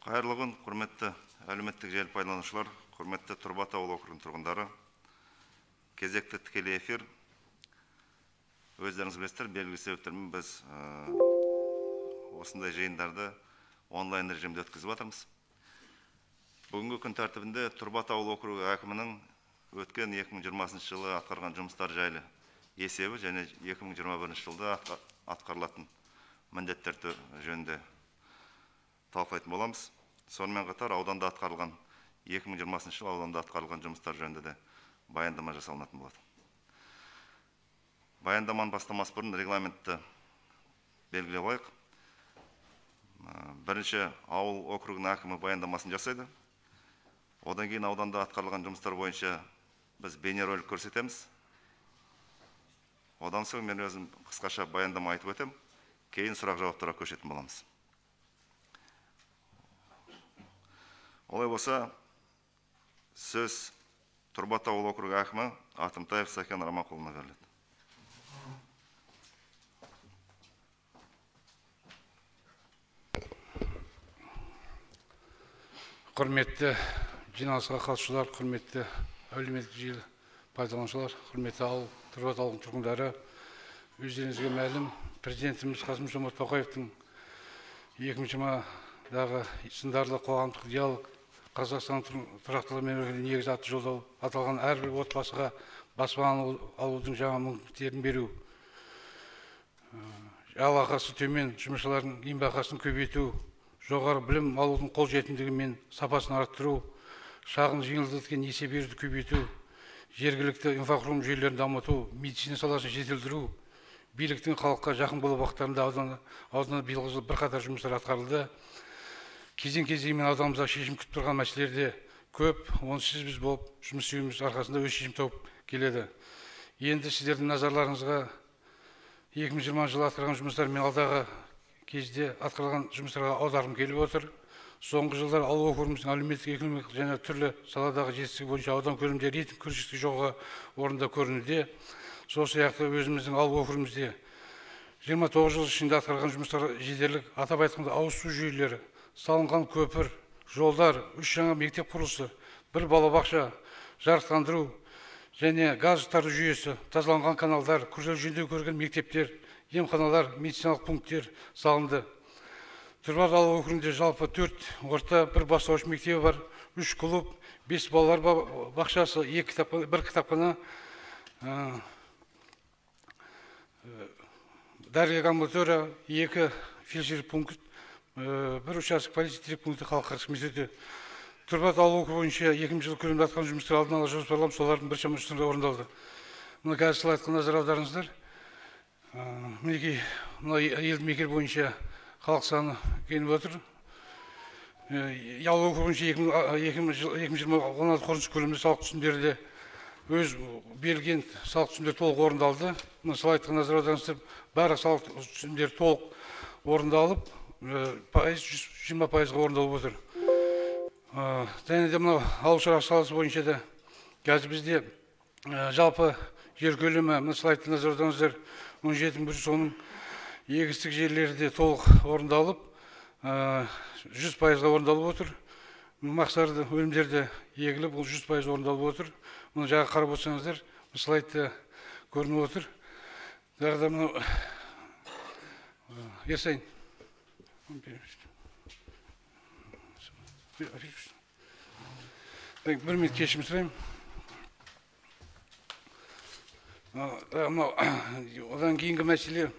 Қайырлы күн, құрметті әлеуметтік желі пайдаланушылар, құрметті Тұрбат ауыл округінің тұрғындары. Кезекті тікелей эфир. Өздеріңіз білесіздер, белгілі себептермен біз осындай жиындарды онлайн режимде өткізіп жатырмыз. Бүгінгі күн тәртібінде Тұрбат ауыл округі әкімінің өткен 2020 жылы атқарған жұмыстар жайлы есебі және 2021 жылда атқарылатын міндеттер жөнінде талқылайтын боламыз. Сонымен қатар ауданда атқарылған 2020 жыл ауданда атқарылған жұмыстар жөнінде де баяндама жасалынатын болады. Баяндаманы бастамас бұрын регламентті белгілеп алайық. Бірінші ауыл округінің әкімі баяндамасын жасайды. Одан кейін ауданда атқарылған жұмыстар бойынша біз бейнеролик көрсетеміз. Одан соң мен өзім қысқаша баяндама айтып өтем. Кейін сұрақ жауаптарға көшетін боламыз. Олай болса, сөз Тұрбат ауыл округі әкімі Атымтаев Сәкен Раманқұлына беріледі. Құрметті жиналысқа қатысушылар, құрметті әлеуметтік желі пайдаланушылар, құрметті Тұрбат ауылының тұрғындары, өздеріңізге мәлім, президентіміз Қасым-Жомарт Тоқаевтың 2020-дағы сындарлы қоғамдық диалог Қазақстан тұрақтылығы мемлекеттік негізі атты жолдау аталған әрбір отбасыға баспана алудың жаңа мүмкіндіктерін беру, жалақысы төмен жұмысшылардың еңбекақысын көбейту, жоғары білім алудың қолжетімдігі мен сапасын арттыру, шағын жеңілдетілген несие беруді көбейту, жергілікті инфрақұрылым жүйелерін дамыту, медицина саласын жетілдіру, биліктің халыққа жақын болу бағыттарында ауданда биылғы жылы бірқатар жұмыстар атқарылды. Кезең-кезеңмен ауданымызда шешім күтіп тұрған мәселелерде көп, онсыз біз болып жұмыс істеуіміз арқасында өз шешім тауып келеді. Енді сіздердің назарларыңызға 2020 жылы атқарған жұмыстар мен алдағы кезде атқарылған жұмыстарға аударғым келіп отыр. Соңғы жылдар ауыл округіміздің әлеуметтік, экономикалық және түрлі саладағы жетістігі бойынша аудан көлемінде рейтинг көрсеткіші жоғары орында көрінуде. Сол сияқты өзіміздің ауыл округімізде 29 жыл ішінде атқарған жұмыстар жеделдік, атап айтқанда ауыз су жүйелері, салынған көпір, жолдар, 3 жаңа мектеп құрылысы, 1 балабақша, жарықтандыру және газ тарату жүйесі, тазаланған каналдар, күрделі жөндеу көрген мектептер, емханалар, медициналық пункттер салынды. Тұрбат ауыл округінде жалпы 4 орта, 1 бастауыш мектебі бар, 3 клуб, 5 балалар бақшасы, 1 кітапхана, дәрігер амбулатория, 2 фельдшер пункт, 1 участок полиция тірек пункті халыққа қызметі. Тұрбат ауыл округі бойынша 2000 жыл көлемде атқан жұмыстар алдын ала жоспарланып, солардың біршама жұмыстары орындалды. Мына қазір слайдқа назар аударыңыздар. Мінекей мына елді мекен бойынша халық саны келіп отыр. Ауыл округі бойынша 2020 қорыншы көлемде салық түсімдері де өз берілген салық түсімдері толық орындалды. Мына слайдқа назар аударыңыздар. Барлық салық түсімдері толық орындалып, 20% орындалып отыр. Және де мына ауыл шаруашылығы саласы бойынша да қазір бізде жалпы жер көлемі, мына слайдқа назар аударыңыздар, 17 соның егістік жерлері де толық орындалып, 100% орындалып отыр. Мақсарды өнімдерді егіліп, ол 100% орындалып отыр. Мұны жаңа қарап отырсаңыздар, слайдта көрініп отыр. Тағы да мынау Ерсайын. Бір минут кешірім сұрайым. Одан кейінгі мәселе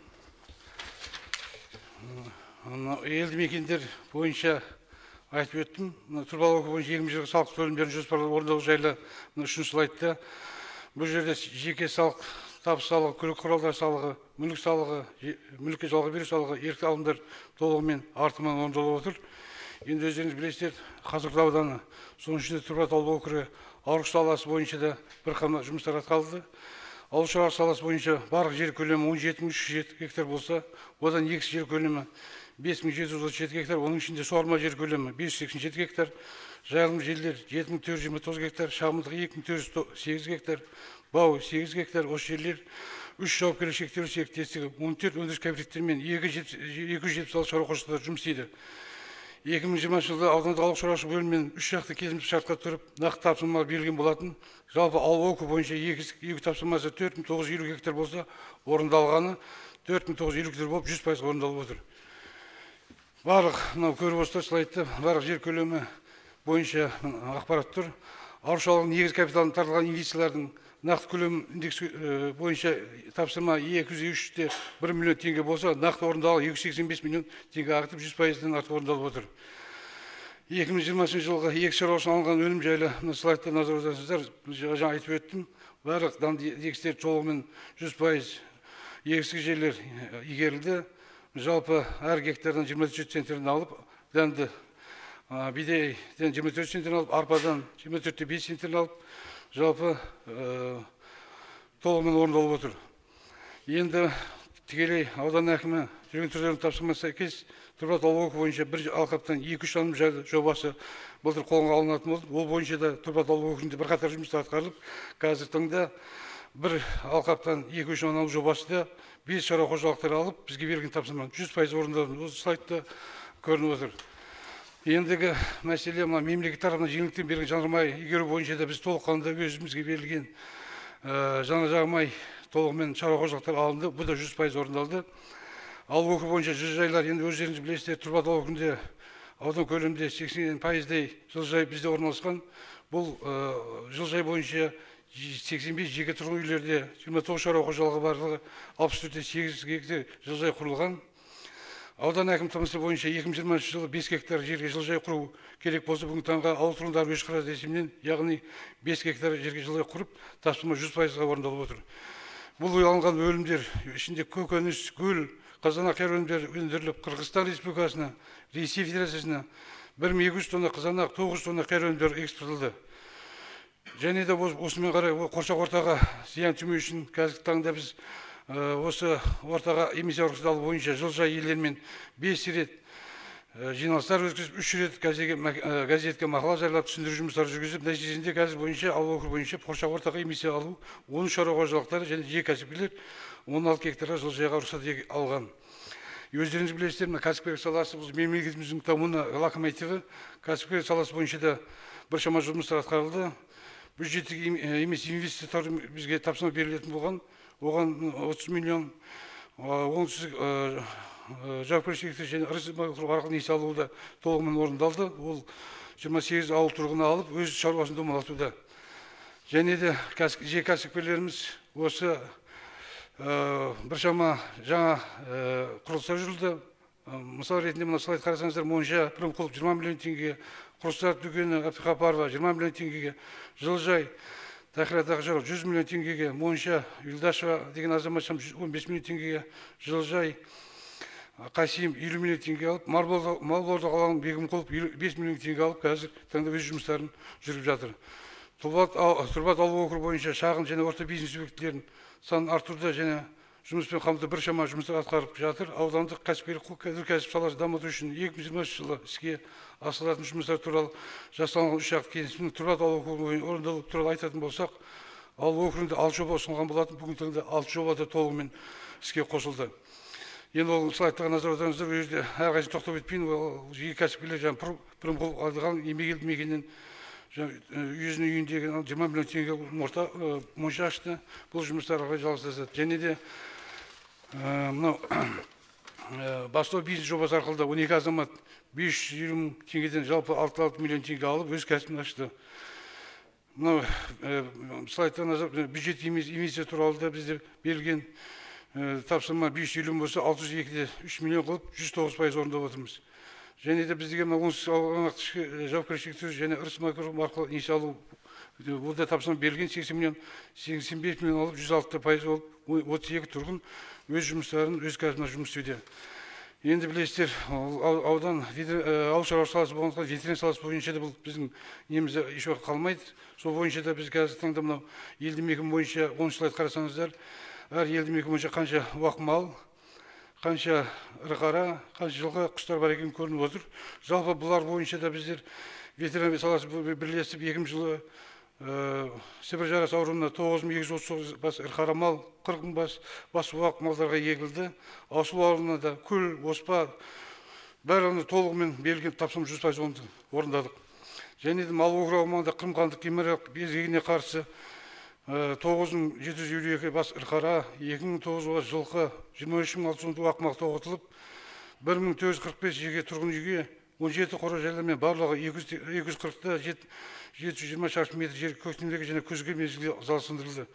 елді мекендер бойынша айтып өттім. Тұрбат округі бойынша 20 жылғы салық төлемдерін жоспарлы орындау жайлы 3 слайдта. Бұл жерде жеке салық, табыс салығы, көлік құралдар салығы, мүлік салығы, мүлікке жалға беру салығы, ерікті алымдар толығымен артымен орындалып отыр. Енді өздеріңіз білесіздер, Қазығұрт ауданы, соның ішінде Тұрбат ауыл округі ауыл саласы бойынша да бірқама жұмыстар атқарылды. Ауыл шаруашылығы саласы бойынша барлық жер көлемі 17.307 гектар болса, одан егіс жер көлемі 5737 гектар, оның ішінде суарма жер көлемі 587 гектар, жайылым жерлер 7429 гектар, шабындық 2408 гектар, бау 8 гектар. Осы жерлер 3 жауапкершілігі шектеулі серіктестігі, 14 өндіріс кооперативтері мен 276 шаруа қожалықтары жұмыс істейді. 2020 жылда аудандық ауыл шаруашылығы бөлімімен 3 жақты келісімшартқа тұрып, нақты тапсырма берілген болатын. Жалпы ауыл округ бойынша екі тапсырмасы 4950 гектар болса, орындалғаны 4950 гектар болып 100% орындалып отыр. Барлық мынау көріп отырсыздар слайдта барлық жер көлемі бойынша ақпарат тұр. Ауыл шаруашылығының негізгі капиталын тартылған инвестициялардың нақты көлем индексі бойынша тапсырма 203-те 1 миллион теңге болса, нақты орындалған 285 миллион теңге артып 100%-ден артып орындалып отыр. 2020 жылғы егіс шаруашылығынан алынған өнім жайлы слайдта назар аударсаңыздар, жаңа айтып өттім. Барлық дәнді егістер толығымен 100% егістік жерлер игерілді. Жалпы әр гектардан 24 центнерден алып, дәнді бидайдан 24 центнерден алып, арпадан 24-те 5 центнерден алып, жалпы толығымен орындалып отыр. Енді тікелей аудан әкімі жүрген түрлерінің тапсырмасына сәйкес Тұрбат ауыл округі бойынша бір алқаптан 2-3 алым жайлы жобасы былтыр қолға алынатын болды. Ол бойынша да Тұрбат ауыл округінде бірқатар жұмыстар атқарылып, қазіргі таңда бір алқаптан 2-3 алым жобасы да 5 шаруа қожалықтары алып, бізге берген тапсырма 100% орындалды. Осы слайдта көрініп отыр. Ендігі мәселе мемлекет тарапынан жеңілдіктен берген жанармай игеру бойынша да біз толыққанды өзімізге берілген жанармай толығымен шаруа қожалықтары алынды. Бұл да 100% орындалды. Ауыл округі бойынша жылыжайлар, енді өздеріңіз білесіздер, Тұрбат округінде аудан көлемінде 80%-дей жылыжай бізде орналасқан. Бұл жылыжай бойынша 85 жеке тұрғын үйлерде 29 шаруа қожалығы барлығы 64-те 8 гектар жылыжай құрылған. Аудан әкім тапсырмасы бойынша 2020 жылы 5 гектар жерге жылыжай құру керек болса, бүгінгі таңға ауыл тұрғындары өз қаражаты есебінен, яғни 5 гектар жерге жылыжай құрып, тапсырма 100%-ға орындалып отыр. Бұл алынған өнімдер ішінде көкөніс, гүл, қызанақ өнімдер өндіріліп, Қырғызстан Республикасына, Ресей Федерациясына 1200 тонна қызанақ, 900 тонна өнімдер экспортталды. Және де осымен қарай қоршаған ортаға зиян тимеу үшін қазіргі таңда біз осы ортаға эмиссия рұқсат бойынша жылыжай иелерімен 5 рет жиналыстар өткізіп, 3 рет газетке мақала жариялап, түсіндіру жұмыстары жүргізіп, нәтижесінде қазір бойынша ауыл округі бойынша қоршаған ортаға эмиссия алу 10 шаруа қожалықтары және жеке кәсіпкерлер 16 гектарға жылыжайға рұқсат алған. Өздеріңіз білесіздер, кәсіпкерлік саласы бұл мемлекетіміздің дамуына локомотиві. Кәсіпкерлік саласы бойынша да біршама жұмыстар атқарылды. Бюджеттік емес инвестициялар бізге тапсырма берілетін болған. Оған 30 миллион оңтүстік жауапкершілікті және ірі арқылы несие алуы толығымен орындалды. Ол 28 ауыл тұрғыны алып, өз шаруасын домалатуда. Және де жеке кәсіпкерлеріміз осы біршама жаңа құрылыстар жүрілді. Мысал ретінде мына слайд қарасаңыздар, Монша Пірімқұлов 20 миллион теңгеге, Құрыстар дүкені Әбдіқапарова 20 миллион теңгеге, жылыжай Тахират Ақжаров 100 миллион теңгеге, Монша Юлдашева деген азаматшам 15 миллион теңгеге, жылыжай Қасием 50 миллион теңге алып, Малборды қаланың Бегімқұлов 5 миллион теңге алып, қазір таңда өз жұмыстарын жүріп жатыр. Тұрбат ауыл округі бойынша шағын және орта бизнес субъектілерін санын артырды және жұмыспен қамтуды біршама жұмыстар атқарып жатыр. Аудандық кәсіпкерлік кәсіп саласын дамыту үшін 2020 жылы іске асырылатын жұмыстар туралы жасалған 3 жақты келісімнің Тұрбат ауыл округінде орындалу туралы айтатын болсақ, ауыл округінде 6 жоба ұсынылған болатын, бүгінгі таңда 6 жоба да толығымен іске қосылды. Енді ол слайдтарға назар аударыңыздар, ол жерде әрқайсысын тоқтап өтпейін, ол жеке кәсіпкерлер жаңа Пірімқұлов алдыған еңбек елді мекеннен өзінің үйіндегі 20 миллион теңге монша ашты. Бұл жұмыстар ары қарай жалғасады. Және де мынау бастау бизнес жобасы арқылы 12 азамат 520 мың теңгеден жалпы 6 миллион теңге алып өз кәсібін ашты. Мынау слайдта назар бюджет инвестиция туралы да бізде берілген тапсырма 550 болса 602-де 3 миллион қылып 109% орындап отырмыз. Және де біздегі оңтүстік аймақтық жауапкершілікті және іріс макро арқылы несие алу бұл да тапсырма берілген 80 миллион 85 миллион алып 106% болып 32 тұрғын өз жұмыстарын өз кәсібінде жұмыс істеуде. Енді білесіздер, аудан ауыл шаруашылығы саласы болғандықтан ветеринар саласы бойынша да бұл біздің немізде еш уақыт қалмайды. Сол бойынша да біз қазіргі таңда мынау елді мекен бойынша 10 слайд қарасаңыздар, әр елді мекен бойынша қанша уақ мал, қанша ірі қара, қанша жылқы, құстар бар екені көрініп отыр. Жалпы бұлар бойынша да біздер ветеринар саласы бірлесіп 2000 жылы Сібір жарасы ауруына 9239 бас ірі қара мал, 40 бас уақ малдарға егілді. Аусыл ауруына да күл, оспа, барлығын толығымен берілген тапсырма 100% орындадық. Және де мал округі аумағында қырымқанды кемералық безгегіне қарсы 9752 бас ірқара, 2009 жылқы, 23610 ақмақ тоғытылып, 1445 жеке тұрғын үйге 17 қора жайлармен барлығы 240-та 720 шаршы метр жер көктемдегі және күзгі мезгілде залсындырылды.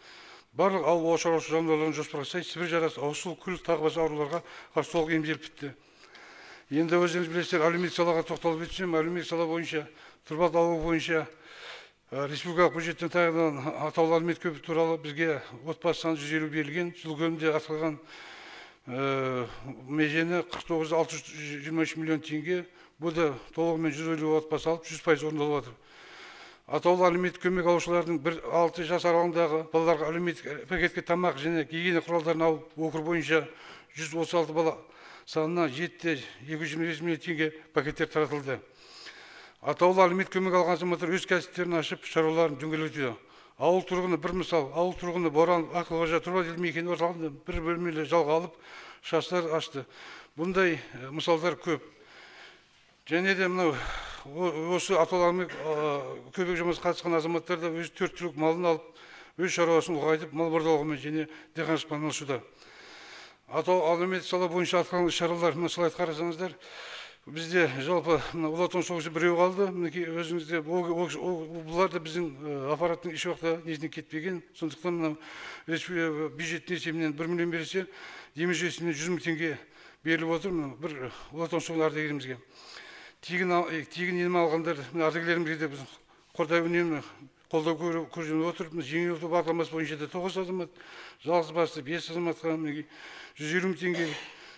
Барлық ауыл шаруашылық жануарларының жоспарға сай сібір жарасы, ауызсу, күл, тағы басқа ауруларға қарсы толық емделіп бітті. Енді өздеріңіз білесіздер, әлеуметтік салаға тоқталып өтсем, әлеуметтік сала бойынша, Тұрбат ауылы бойынша республикалық бюджеттен тағайындалған атаулы әлеуметтік көмек туралы бізге отбасы саны 150 берілген. Жыл көлемінде атқарған межені 49,623 миллион теңге. Бұл да толығымен 150 отбасы алып 100% орындалып жатыр. Атаулы әлеуметтік көмек алушылардың 1-6 жас аралығындағы балаларға әлеуметтік пакетке тамақ және гигиена құралдарын алып, округ бойынша 136 бала санына 7,225 миллион теңге пакеттер таратылды. Атаулы әлеуметтік көмек алған азаматтар өз кәсіптерін ашып, шаруаларын дөңгелетуде. Ауыл тұрғыны бір мысал, ауыл тұрғыны Боран Ақылғожа Тұрбат елді мекені орталығында бір бөлмелі жалға алып, шаштар ашты. Бұндай мысалдар көп. Және де мынау осы атаулы көмек жұмысқа қатысқан азаматтар да өз 4 түлік малын алып, өз шаруасын ұлғайтып, мал бордалығымен және диқаншылықпен айналысуда. Атаулы әлеуметтік сала бойынша атқарылған шаралар, мына слайд қарасаңыздар, бізде жалпы Ұлы Отан соғысы біреу қалды. Мінекей өзіңізде бұлар да біздің аппараттың еш уақытта несіне кетпеген. Сондықтан мына бюджеттің есебінен 1 миллион берілсе, демеу жүйесіне 100 мың теңге беріліп отыр. Бір Ұлы Отан соғысы ардагерімізге. Тегін ем алғандар, ардагерлерімізге де біз қордай үнемі қолдау көрсетіп отыр. Жеңіл өту бағдарламасы бойынша да 9 азамат, жалғыз басты 5 азаматқа 150 мың теңге,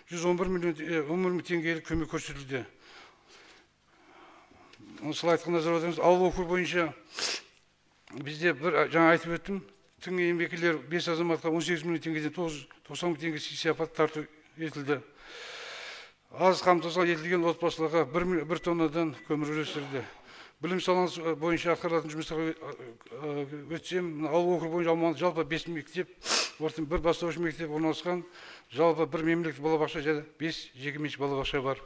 111 миллион теңгелік көмек көрсетілді. Слайдқа назар аударыңыз. Ауыл округі бойынша бізде жаңа айтып өттім, тың еңбеккерлер 5 азаматқа 18 миллион теңгеден 90 мың теңге субсидия тарту етілді. Аз қамтылған етілген отбасыларға 1 тоннадан көмір үлестірілді. Білім саласы бойынша атқарылатын жұмыстарға өтсем, ауыл округі бойынша аумағында жалпы 5 мектеп, бір бастауыш мектеп орналасқан, жалпы 1 мемлекеттік балабақша және 5 жекеменшік балабақша бар.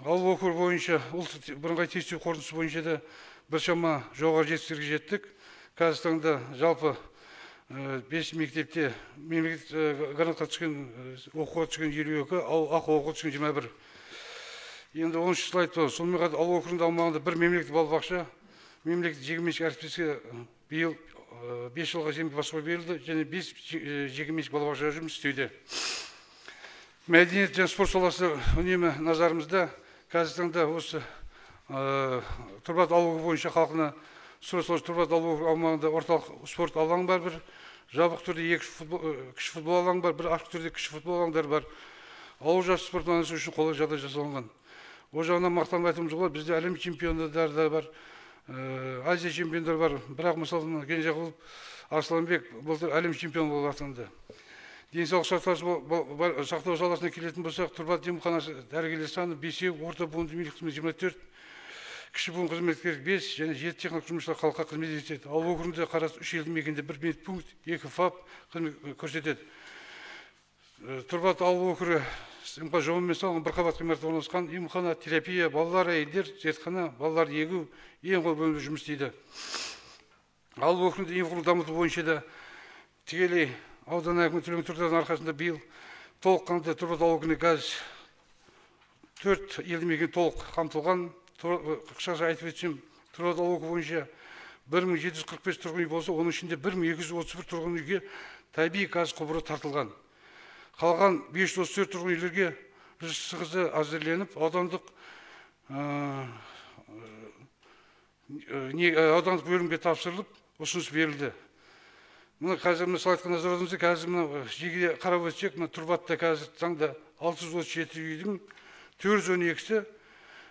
Ауыл округі бойынша бірыңғай тестілеу қорытындысы бойынша да біршама жоғары жетістіктерге жеттік. Қазіргі таңда жалпы 5 мектепте мемлекеттік грантқа түскен, оқуға түскен 52, ақы оқуға түскен 21. Енді 10-шы слайд бар. Сонымен қатар ауыл округінде аумағында 1 мемлекеттік балабақша, мемлекеттік жекеменшік әріптеске биыл 5 жылға жемқорлық басқару берілді және 5 жекеменшік балабақша жұмыс істеуде. Мәдениет және спорт саласы үнемі назарымызда. Қазіргі таңда осы Тұрбат ауылы бойынша халқына Тұрбат ауылы аумағында орталық спорт алаңы бар, бір жабық түрде 2 кіші футбол алаңы бар, бір ашық түрде кіші футбол алаңдары бар. Ауыл жас спортын айналысу үшін қолайлы жағдай жасалынған. О жағынан мақтанып айтуымыз болады, бізде әлем чемпиондары да бар, Азия чемпиондары бар. Бірақ мысалы Кенжеғұлов Арсланбек былтыр әлем чемпионы болып атанды. Денсаулық сақтау саласына келетін болсақ, Тұрбат емханасы дәрігерлер саны 5, орта буынды медицина қызметі 24, кіші буын қызметкер 5 және 7 техникалық жұмысшылар халыққа қызмет етеді. Ауыл округінде қарасты 3 елді мекенде 1 медпункт, 2 ФАП қызмет көрсетеді. Тұрбат ауыл округі жолымен салынған бір қабат ғимаратта орналасқан емхана, терапия, балалар, әйелдер, зертхана, балалар егу, ең қол бөлімде жұмыс істейді. Ауыл округінде инфрақұрылымды дамыту бойынша да тікелей аудан әкімі Төлеген Тұрдардың арқасында биыл толыққанды Тұрбат ауыл округіне газ 4 елді мекен толық қамтылған. Қысқаша айтып өтсем, Тұрбат ауыл округі бойынша 1745 тұрғын үй болса, оның ішінде 1231 тұрғын үйге табиғи газ құбыры тартылған. Қалған 534 тұрғын үйлерге ЖСХ әзірленіп, аудандық бөлімге тапсырылып, ұсыныс берілді. Мұны қазір слайдқа назар аударыңыздар, қазір жеке қарап өтсек, Тұрбатта қазір таңда 637 үйдің 412-сі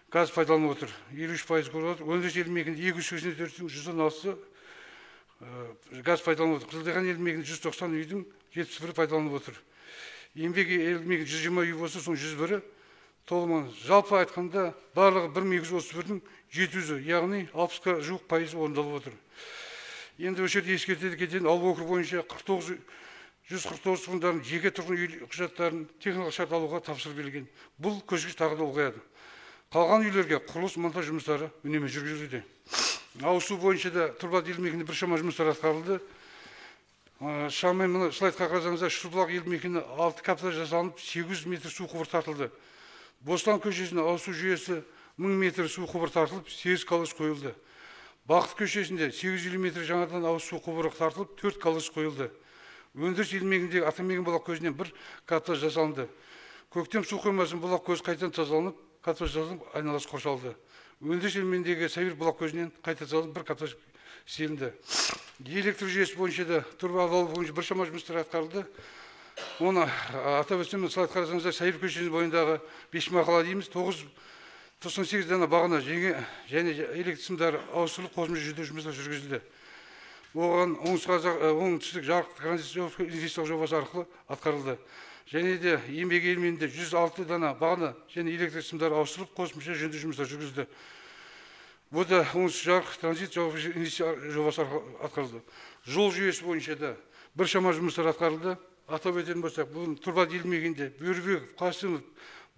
газ пайдаланып отыр, 53% көріп отыр. Өндіріс елді мекенде 284-дің 116-сы газ пайдаланып отыр. Қызылдаған елді мекенде 190 үйдің 71-і пайдаланып отыр. Еңбек елді мекен 120 үй болса, соның 101-і толығымен. Жалпы айтқанда барлығы 1231-дің 700-і, яғни 60-қа жуық пайызы орындалып отыр. Енді осы жерде ескертеді кететін ауыл округі бойынша 149 тұрғындардың жеке тұрғын үй құжаттарын техникалық шарт алуға тапсырып берілген. Бұл көрсеткіш тағы да ұлғаяды. Қалған үйлерге құрылыс монтаж жұмыстары үнемі жүргізілуде. Ауызсу бойынша да Тұрбат елді мекенінде біршама жұмыстар атқарылды. Шамамен мына слайдқа қарасаңыздар, Шұрбұлақ елді мекеніне 6 капта жасалынып, 800 метр су құбыры тартылды. Бостан көшесіне ауызсу жүйесі 1000 метр су құбыры тартылып, 8 колодец қойылды. Бақыт көшесінде 850 метр жаңадан ауызсу құбыры тартылып, 4 колодец қойылды. Өндіріс елді мекеніндегі Атамекен бұлақ көзінен 1 капта жасалынды. Көктем су қоймасының бұлақ көзі қайтадан тазаланып, капта жасалынып, айналасы қоршалды. Өндіріс елді мекеніндегі Сәбир бұлақ көзінен қайта тазаланып, 1 капта істелінді. Электр жүйесі бойынша да Тұрбат ауылы бойынша біршама жұмыстар атқарылды. Оны атап өтсем, слайд қарасаңыздар, Сәбир көшесінің бойындағы 5 мақала дейміз, 998 дана бағана және электр сымдары ауыстырылып, қосымша жөндеу жұмыстар жүргізілді. Оған оңтүстік жарық транзиттік инвестициялық жобасы арқылы атқарылды. Және де еңбек елменінде 106 дана бағана және электр сымдары ауыстырылып, қосымша жөндеу жұмыстар жүргізілді. Бұл да оңтүстік жарық транзиттік инвестициялық жобасы арқылы атқарылды. Жол жүйесі бойынша да біршама жұмыстар атқарылды. Атап өтетін болсақ, бұл Тұрбат елді мекенінде Бөрібеков, Қасымов,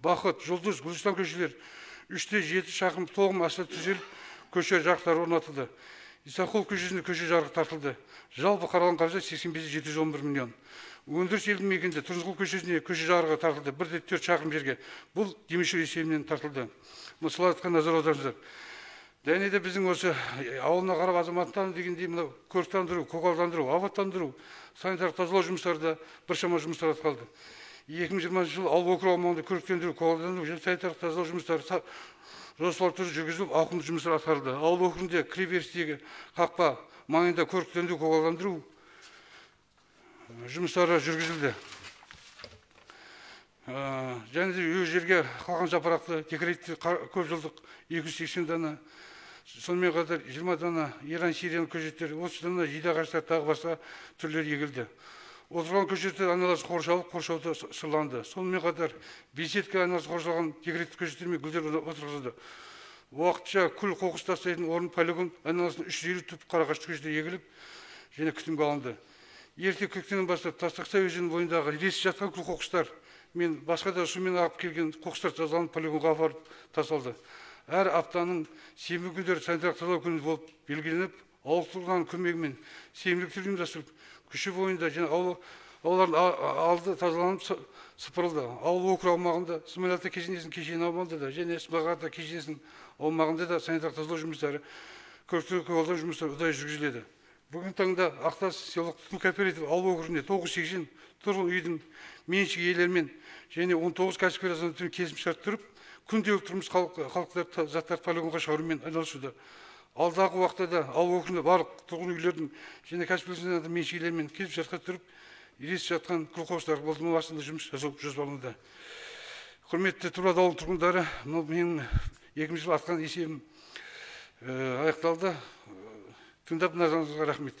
Бақыт, Жұлдыз, Гүлстан көшелер 3-те 7 шақырым тоғым асфальт төселіп, көше жарықтары орнатылды. Исақұл көшесінде көше жарығы тартылды. Жалпы қаралған қаржы 85-711 миллион. Өндіріс елді мекенінде Тұрсынқұл көшесіне көше жарығы тартылды. 1-те 4 шақырым жерге. Бұл демеушілер есебінен тартылды. Слайдқа назар аударыңыздар. Және де біздің осы ауылына қарап азаматтан дегендей мына көріктандыру, көгалдандыру, абаттандыру, санитарлық тазалау жұмыстарында біршама жұмыстар атқарылды. 2020 жыл ауыл округі аумағында көріктендіру, көгалдандыру және санитарлық тазалау жұмыстары жоспарлы түрде жүргізіліп, ауқымды жұмыстар атқарылды. Ауыл округінде кіреберістегі қақпа маңында көріктендіру, көгалдандыру жұмыстары жүргізілді. Және де өз жерге қалған жапырақты декоративті көп жылдық 280 дана, сонымен қатар 20 дана Иран Сириян көшеттері, 30 дана жида ағаштар тағы басқа түрлер егілді. Отырған көшеттер айналасы қоршалып, қоршауды сырланды. Сонымен қатар беседка айналасы қоршалған декоративті көшеттер мен гүлдер отырғызылды. Уақытша күл қоқыс тастайтын орын полигон айналасында 350 түп қарағашты көшеттер егіліп, және күтімге алынды. Ерте көктемнен бастап Тастақсай өзенінің бойындағы ілесіп жатқан күл қоқыстар мен басқа да сумен ағып келген қоқыстар тазаланып полигонға апарып тасталды. Әр аптаның сенбі күндері санитарлық тазалау күні болып белгіленіп, ауыл тұрғындарының көмегімен сенбіліктер ұйымдастырылып, көше бойында және аулалардың алды тазаланып сыпырылды. Ауыл округі аумағында Смолята кесенесінің кешені аумағында да және Смағата кесенесінің аумағында да санитарлық тазалау жұмыстары, көгалдандыру жұмыстары ұдайы жүргізіледі. Бүгін таңда Ақтас селолық тұтыну кооперативі ауыл округінде 980 тұрғын үйдің меншік иелерімен және 19 кәсіпкер азаматтармен келісімшарт тұрып, күнделікті тұрмыс қалдықтар заттар полигонға шығарумен айналысуда. Алдағы уақытта да ауыл округінде барлық тұрғын үйлердің және кәсіпкерлердің меншік иелерімен келісімшартқа тұрып, ілесіп жатқан күл қоқыстарды болдырмау астында жұмыс жасау жоспарлануда. Құрметті Тұрбат ауылының тұрғындары, менің 2 жыл атқан есебім аяқталды. Тыңдап назарыңызға рахмет.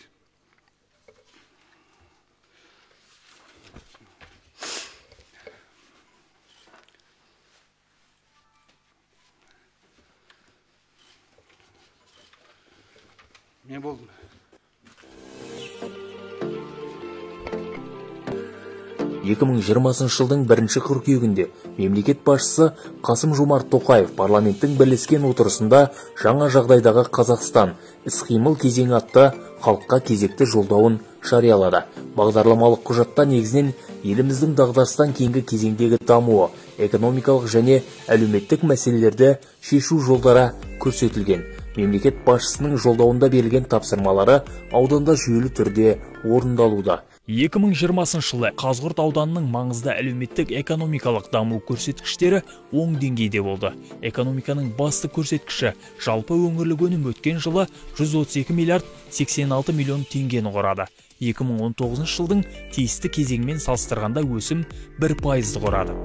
Мен болдым. 2020 жылдың 1 қыркүйегінде мемлекет басшысы Қасым-Жомарт Тоқаев парламенттің бірлескен отырысында жаңа жағдайдағы Қазақстан іс-қимыл кезеңі атты халыққа кезекті жолдауын жариялады. Бағдарламалық құжатта негізінен еліміздің дағдарыстан кейінгі кезеңдегі дамуы, экономикалық және әлеуметтік мәселелерді шешу жолдары көрсетілген. Мемлекет басшысының жолдауында берілген тапсырмалары ауданда жүйелі түрде орындалуда. 2020 жылы Қазығұрт ауданының маңызды әлеуметтік экономикалық даму көрсеткіштері оң деңгейде болды. Экономиканың басты көрсеткіші жалпы өңірлік өнім өткен жылы 132 миллиард 86 миллион теңгені құрады. 2019 жылдың тиісті кезеңмен салыстырғанда өсім 1% құрады.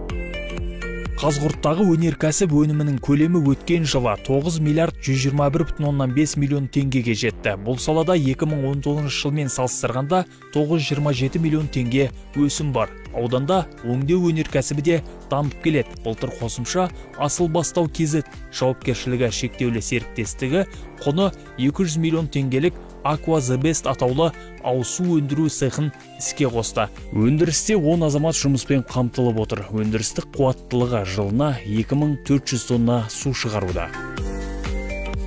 Қазығұрттағы өнеркәсіп өнімінің көлемі өткен жылы 9 миллиард 121,5 миллион теңгеге жетті. Бұл салада 2019 жылмен салыстырғанда 927 миллион теңге өсім бар. Ауданда өңдеу өнеркәсібі де дамып келеді. Былтыр қосымша Асыл Бастау KZ жауапкершілігі шектеулі серіктестігі құны 200 миллион теңгелік Aqua The Best атаулы ауызсу өндіру цехын іске қосты. Өндірісте 10 азамат жұмыспен қамтылып отыр. Өндірістік қуаттылығы жылына 2400 тонна су шығаруда.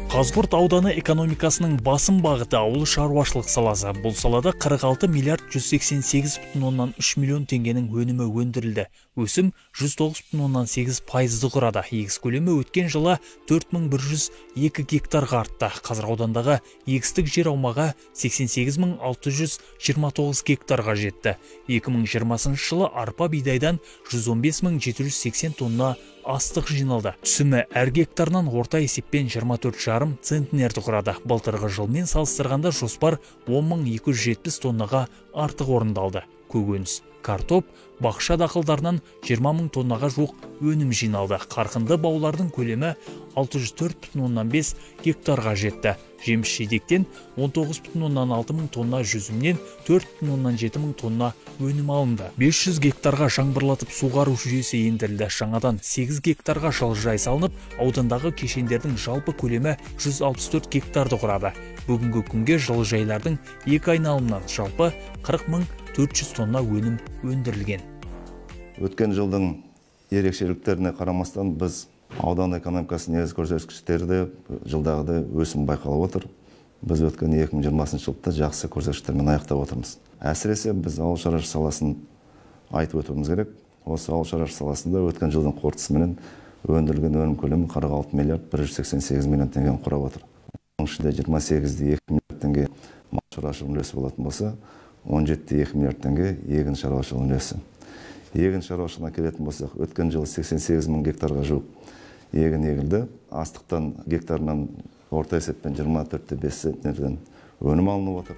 Қазығұрт ауданы экономикасының басым бағыты ауыл шаруашылық саласы. Бұл салада 46 миллиард 188,3 миллион теңгенің өнімі өндірілді. Өсім 109,8% құрады. Егіс көлемі өткен жылы 4102 гектарға артты. Қазір аудандағы егістік жер аумағы 88,629 гектарға жетті. 2020 жылы арпа бидайдан 115,780 тонна астық жиналды. Түсімі әр гектарынан орта есеппен 24,5 центнерді құрады. Былтырғы жылмен салыстырғанда жоспар 10,270 тоннаға артық орындалды. Көкөніс, картоп, бақша дақылдарынан 20,000 тоннаға жуық өнім жиналды. Қарқынды баулардың көлемі 604,5 гектарға жетті. Жеміс жидектен 19,6 тонна, жүзімнен 4,7 тонна өнім алынды. 500 гектарға жаңбырлатып суғару жүйесі ендірілді. Жаңадан 8 гектарға жылыжай салынып, аудандағы кешендердің жалпы көлемі 164 гектарды құрады. Бүгінгі күнге жылыжайлардың 2 айналымнан жалпы 40,400 тонна өнім өндірілген. Өткен жылдың ерекшеліктеріне қарамастан біз аудан экономикасының негізгі көрсеткіштерде жылдағыдай өсім байқалып отыр. Біз өткен 2020 жылда жақсы көрсеткіштермен аяқтап отырмыз. Әсіресе біз ауыл шаруашылығы саласын айтып өтуіміз керек. Осы ауыл шаруашылығы саласында өткен жылдың қорытындысымен өндірілген өнім көлемі 46 миллиард 188 миллион теңгені құрап отыр. Оның ішінде 28,2 миллиард теңге мал шаруашылығы үлесі болатын болса, 17,2 миллиард теңге егін шаруашылығы үлесі. Егін шаруашылығына келетін болсақ, өткен жылы 88 мың гектарға жуық егін егілді. Астықтан гектарынан орта есеппен 24,5 центнерден өнім алынып отыр.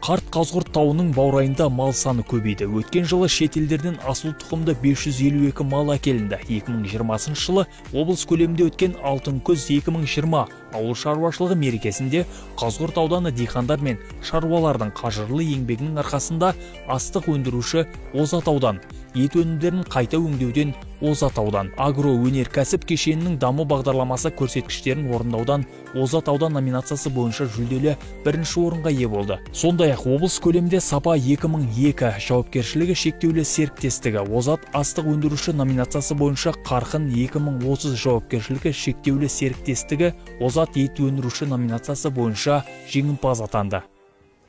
Қарт Қазығұрт тауының баурайында мал саны көбейді. Өткен жылы шетелдерден асыл тұқымды 552 мал әкелінді. 2020 жылы облыс көлемінде өткен Алтын күз 2020 ауыл шаруашылығы мерекесінде Қазығұрт ауданы диқандар мен шаруалардың қажырлы еңбегінің арқасында астық өндіруші Озат аудан, ет өнімдерін қайта өңдеуден Озат аудан, агро өнеркәсіп кешенінің даму бағдарламасы көрсеткіштерін орындаудан Озат аудан номинациясы бойынша жүлделі бірінші орынға ие болды. Сондай-ақ облыс көлемінде Сапа 2002 жауапкершілігі шектеулі серіктестігі Озат астық өндіруші номинациясы бойынша Қарқын 2030 жауапкершілігі шектеулі серіктестігі Озат ет өндіруші номинациясы бойынша жеңімпаз атанды.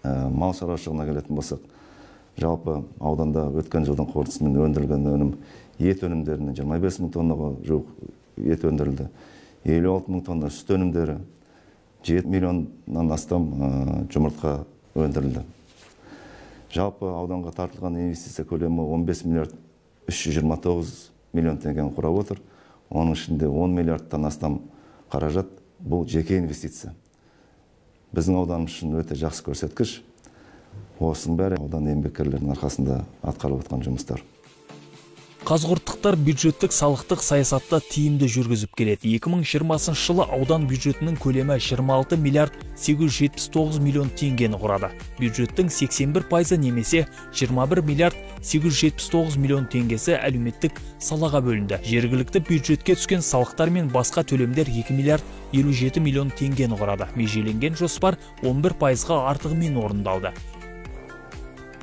Мал шаруашылығына келетін болсақ, жалпы ауданда өткен жылдың қорытындысымен өндірілген өнім ет өнімдерінің 25 мың тоннаға жуық ет өндірілді. 56 мың тонна сүт өнімдері, 7 миллионнан астам жұмыртқа өндірілді. Жалпы ауданға тартылған инвестиция көлемі 15 миллиард 329 миллион теңгені құрап отыр. Оның ішінде 10 миллиардтан астам қаражат бұл жеке инвестиция. Біздің ауданымыз үшін өте жақсы көрсеткіш. Осының бәрі аудан еңбеккерлерінің арқасында атқарылып жатқан жұмыстар. Қазығұрттықтар бюджеттік салықтық саясатта тиімді жүргізіп келеді. 2020 жылы аудан бюджетінің көлемі 26 миллиард 879 миллион теңгені құрады. Бюджеттің 81% немесе 21 миллиард 879 миллион теңгесі әлеуметтік салаға бөлінді. Жергілікті бюджетке түскен салықтар мен басқа төлемдер 2 миллиард 57 миллион теңгені құрады. Межеленген жоспар 11%-ға артығымен орындалды.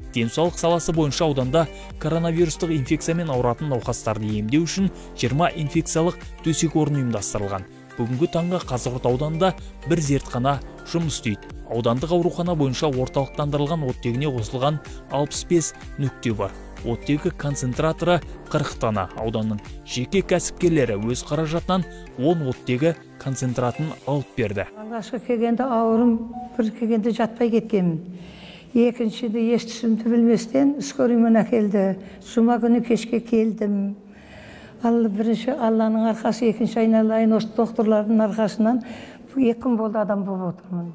Денсаулық саласы бойынша ауданда коронавирустық инфекциямен ауыратын науқастарды емдеу үшін 20 инфекциялық төсек орын ұйымдастырылған. Бүгінгі таңға Қазығұрт ауданында бір зертхана жұмыс істейді. Аудандық аурухана бойынша орталықтандырылған оттегіне қосылған 65 нүкте бар. Оттегі концентраторы 40 дана. Ауданның жеке кәсіпкерлері өз қаражатынан 10 оттегі концентратын алып берді. Алғашқы келгенде ауырым, бір келгенде жатпай кеткенмін. Екіншіде естісімді білместен скорыймен әкелді. Жұма күні кешке келдім. Бірінші Алланың арқасы, екінші айналайын осы докторлардың арқасынан 2 күн болды адам болып отырмын.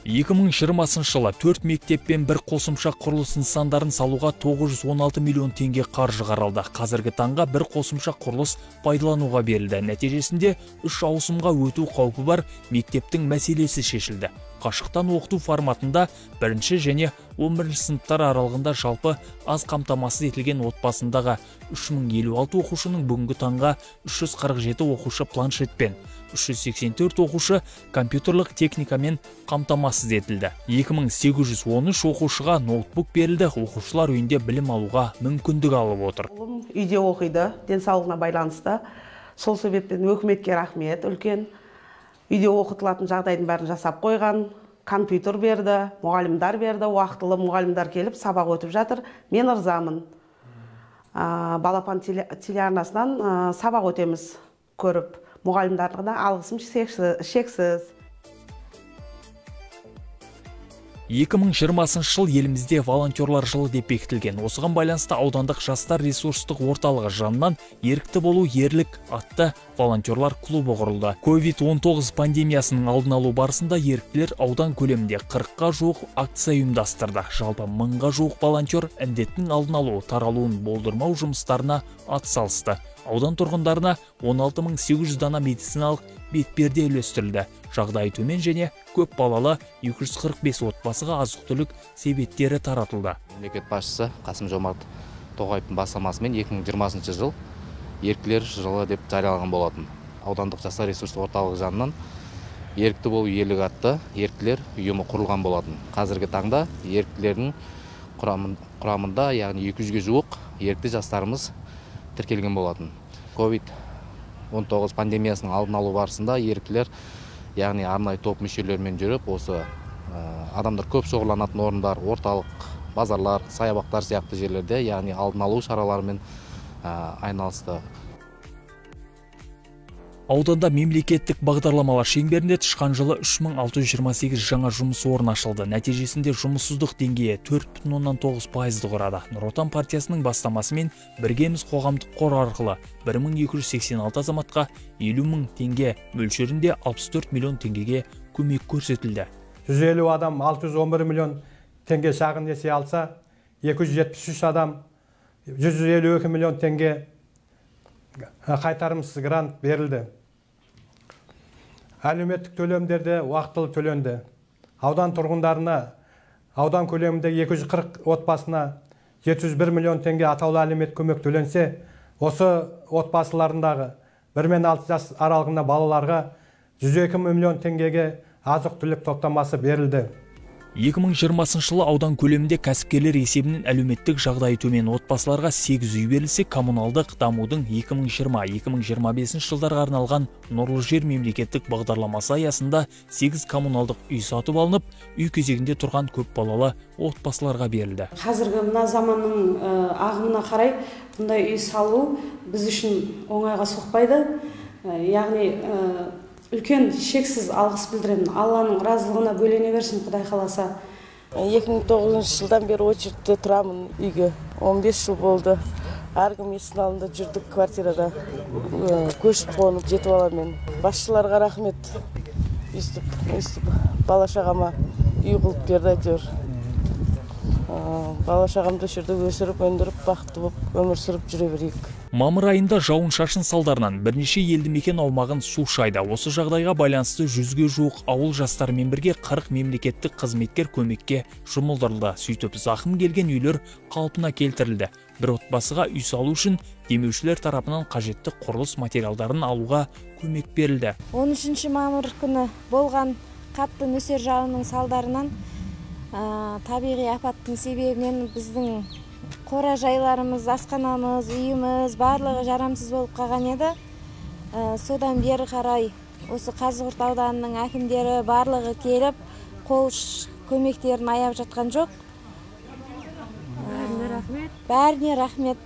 2020 жылы 4 мектеппен бір қосымша құрылыс нысандарын салуға 916 миллион теңге қаржы қаралды. Қазіргі таңға бір қосымша құрылыс пайдалануға берілді. Нәтижесінде 3 ауысымға өту қаупі бар мектептің мәселесі шешілді. қашықтан оқыту форматында 1 және 11 сыныптар аралығында жалпы аз қамтамасыз етілген отбасындағы 3056 оқушының бүгінгі таңға 347 оқушы планшетпен, 384 оқушы компьютерлік техникамен қамтамасыз етілді. 2813 оқушыға ноутбук берілді, оқушылар үйінде білім алуға мүмкіндік алып отыр. Ұлым үйде оқиды, денсаулығына байланысты. Сол себептен өкіметке рахмет, үлкен. Үйде оқытылатын жағдайдың бәрін жасап қойған, компьютер берді, мұғалімдар берді, уақытылы мұғалімдар келіп сабақ өтіп жатыр. Мен ырзамын. Балапан телеарнасынан сабақ өтеміз көріп. Мұғалімдарға алғысым шексіз. 2020 жыл елімізде волонтерлар жылы деп бекітілген. Осыған байланысты аудандық жастар ресурстық орталығы жанынан ерікті болу ерлік атты волонтерлар клубы құрылды. COVID-19 пандемиясының алдын алу барысында еріктілер аудан көлемінде 40-қа жуық акция ұйымдастырды. Жалпы 1000-ға жуық волонтер індеттің алдын алу, таралуын болдырмау жұмыстарына атсалысты. Аудан тұрғындарына 16800 дана медициналық бетперде үлестірілді. Жағдайы төмен және көп балалы 245 отбасыға азық-түлік себеттері таратылды. Мемлекет басшысы Қасым-Жомарт Тоқаевтың бастамасымен 2020 жыл еріктілер жылы деп жарияланған болатын. Аудандық жастар ресурстық орталығы жанынан ерікті болу ерлік атты еріктілер ұйымы құрылған болатын. Қазіргі таңда еріктілердің құрамында, яғни 200-ге жуық ерікті жастарымыз тіркелген болатын. COVID-19 пандемиясының алдын алу барысында еріктілер, яғни арнайы топ мүшелерімен жүріп, осы адамдар көп шоғырланатын орындар, орталық, базарлар, саябақтар сияқты жерлерде, яғни алдын алу шараларымен айналысты. Ауданда мемлекеттік бағдарламалар шеңберінде тышқан жылы 3628 жаңа жұмыс орны ашылды. Нәтижесінде жұмыссыздық деңгейі 4,9%-ды құрады. Нұр Отан партиясының бастамасымен Біргеміз қоғамдық қор арқылы 1286 азаматқа 50 000 теңге мөлшерінде 64 миллион теңгеге көмек көрсетілді. 150 адам 611 миллион теңге шағын несие алса, 273 адам 152 миллион теңге қайтарымсыз грант берілді. Әлеуметтік төлемдерде уақытылы төленді. Аудан тұрғындарына, аудан көлемінде 240 отбасына 701 миллион теңге атаулы әлеуметтік көмек төленсе, осы отбасыларындағы 1 мен 6 жас аралығында балаларға 102 миллион теңгеге азық-түлік топтамасы берілді. 2020 жылы аудан көлемінде кәсіпкерлер есебінен әлеуметтік жағдайы төмен отбасыларға 8 үй берілсе, коммуналдық дамудың 2020-2025 жылдарға арналған Нұрлы жер мемлекеттік бағдарламасы аясында 8 коммуналдық үй сатып алынып, үй кезегінде тұрған көп балалы отбасыларға берілді. Қазіргі мына заманның ағымына қарай бұндай үй салу біз үшін оңайға соқпайды. Яғни үлкен шексіз алғыс білдіремін. Алланың разылығына бөлене берсін, Құдай қаласа. 2009 жылдан бері очередьте тұрамын үйге. 15 жыл болды. Әркім есін алдында жүрдік квартирада. Көшіп қонып жетіп аламын. Басшыларға рахмет. Өйстіп бала-шағама үй қылып берді әйтеуір. Бала-шағамды жерде өсіріп, өндіріп, бақытты болып өмір сүріп жүре берейік. Мамыр айында жауын-шашын салдарынан бірнеше елді мекен аумағын су шайды. Осы жағдайға байланысты 100-ге жуық ауыл жастарымен бірге 40 мемлекеттік қызметкер көмекке жұмылдырылды. Сөйтіп, зақым келген үйлер қалпына келтірілді. Бір отбасыға үй салу үшін демеушілер тарапынан қажетті құрылыс материалдарын алуға көмек берілді. 13 мамыр күні болған қатты нөсер жауынның салдарынан табиғи апаттың себебінен біздің қора-жайларымыз, асханамыз, үйіміз барлығы жарамсыз болып қалған еді. Содан бері қарай осы Қазығұрт ауданының әкімдері барлығы келіп, қол көмектерін аяп жатқан жоқ. Бәріне рахмет.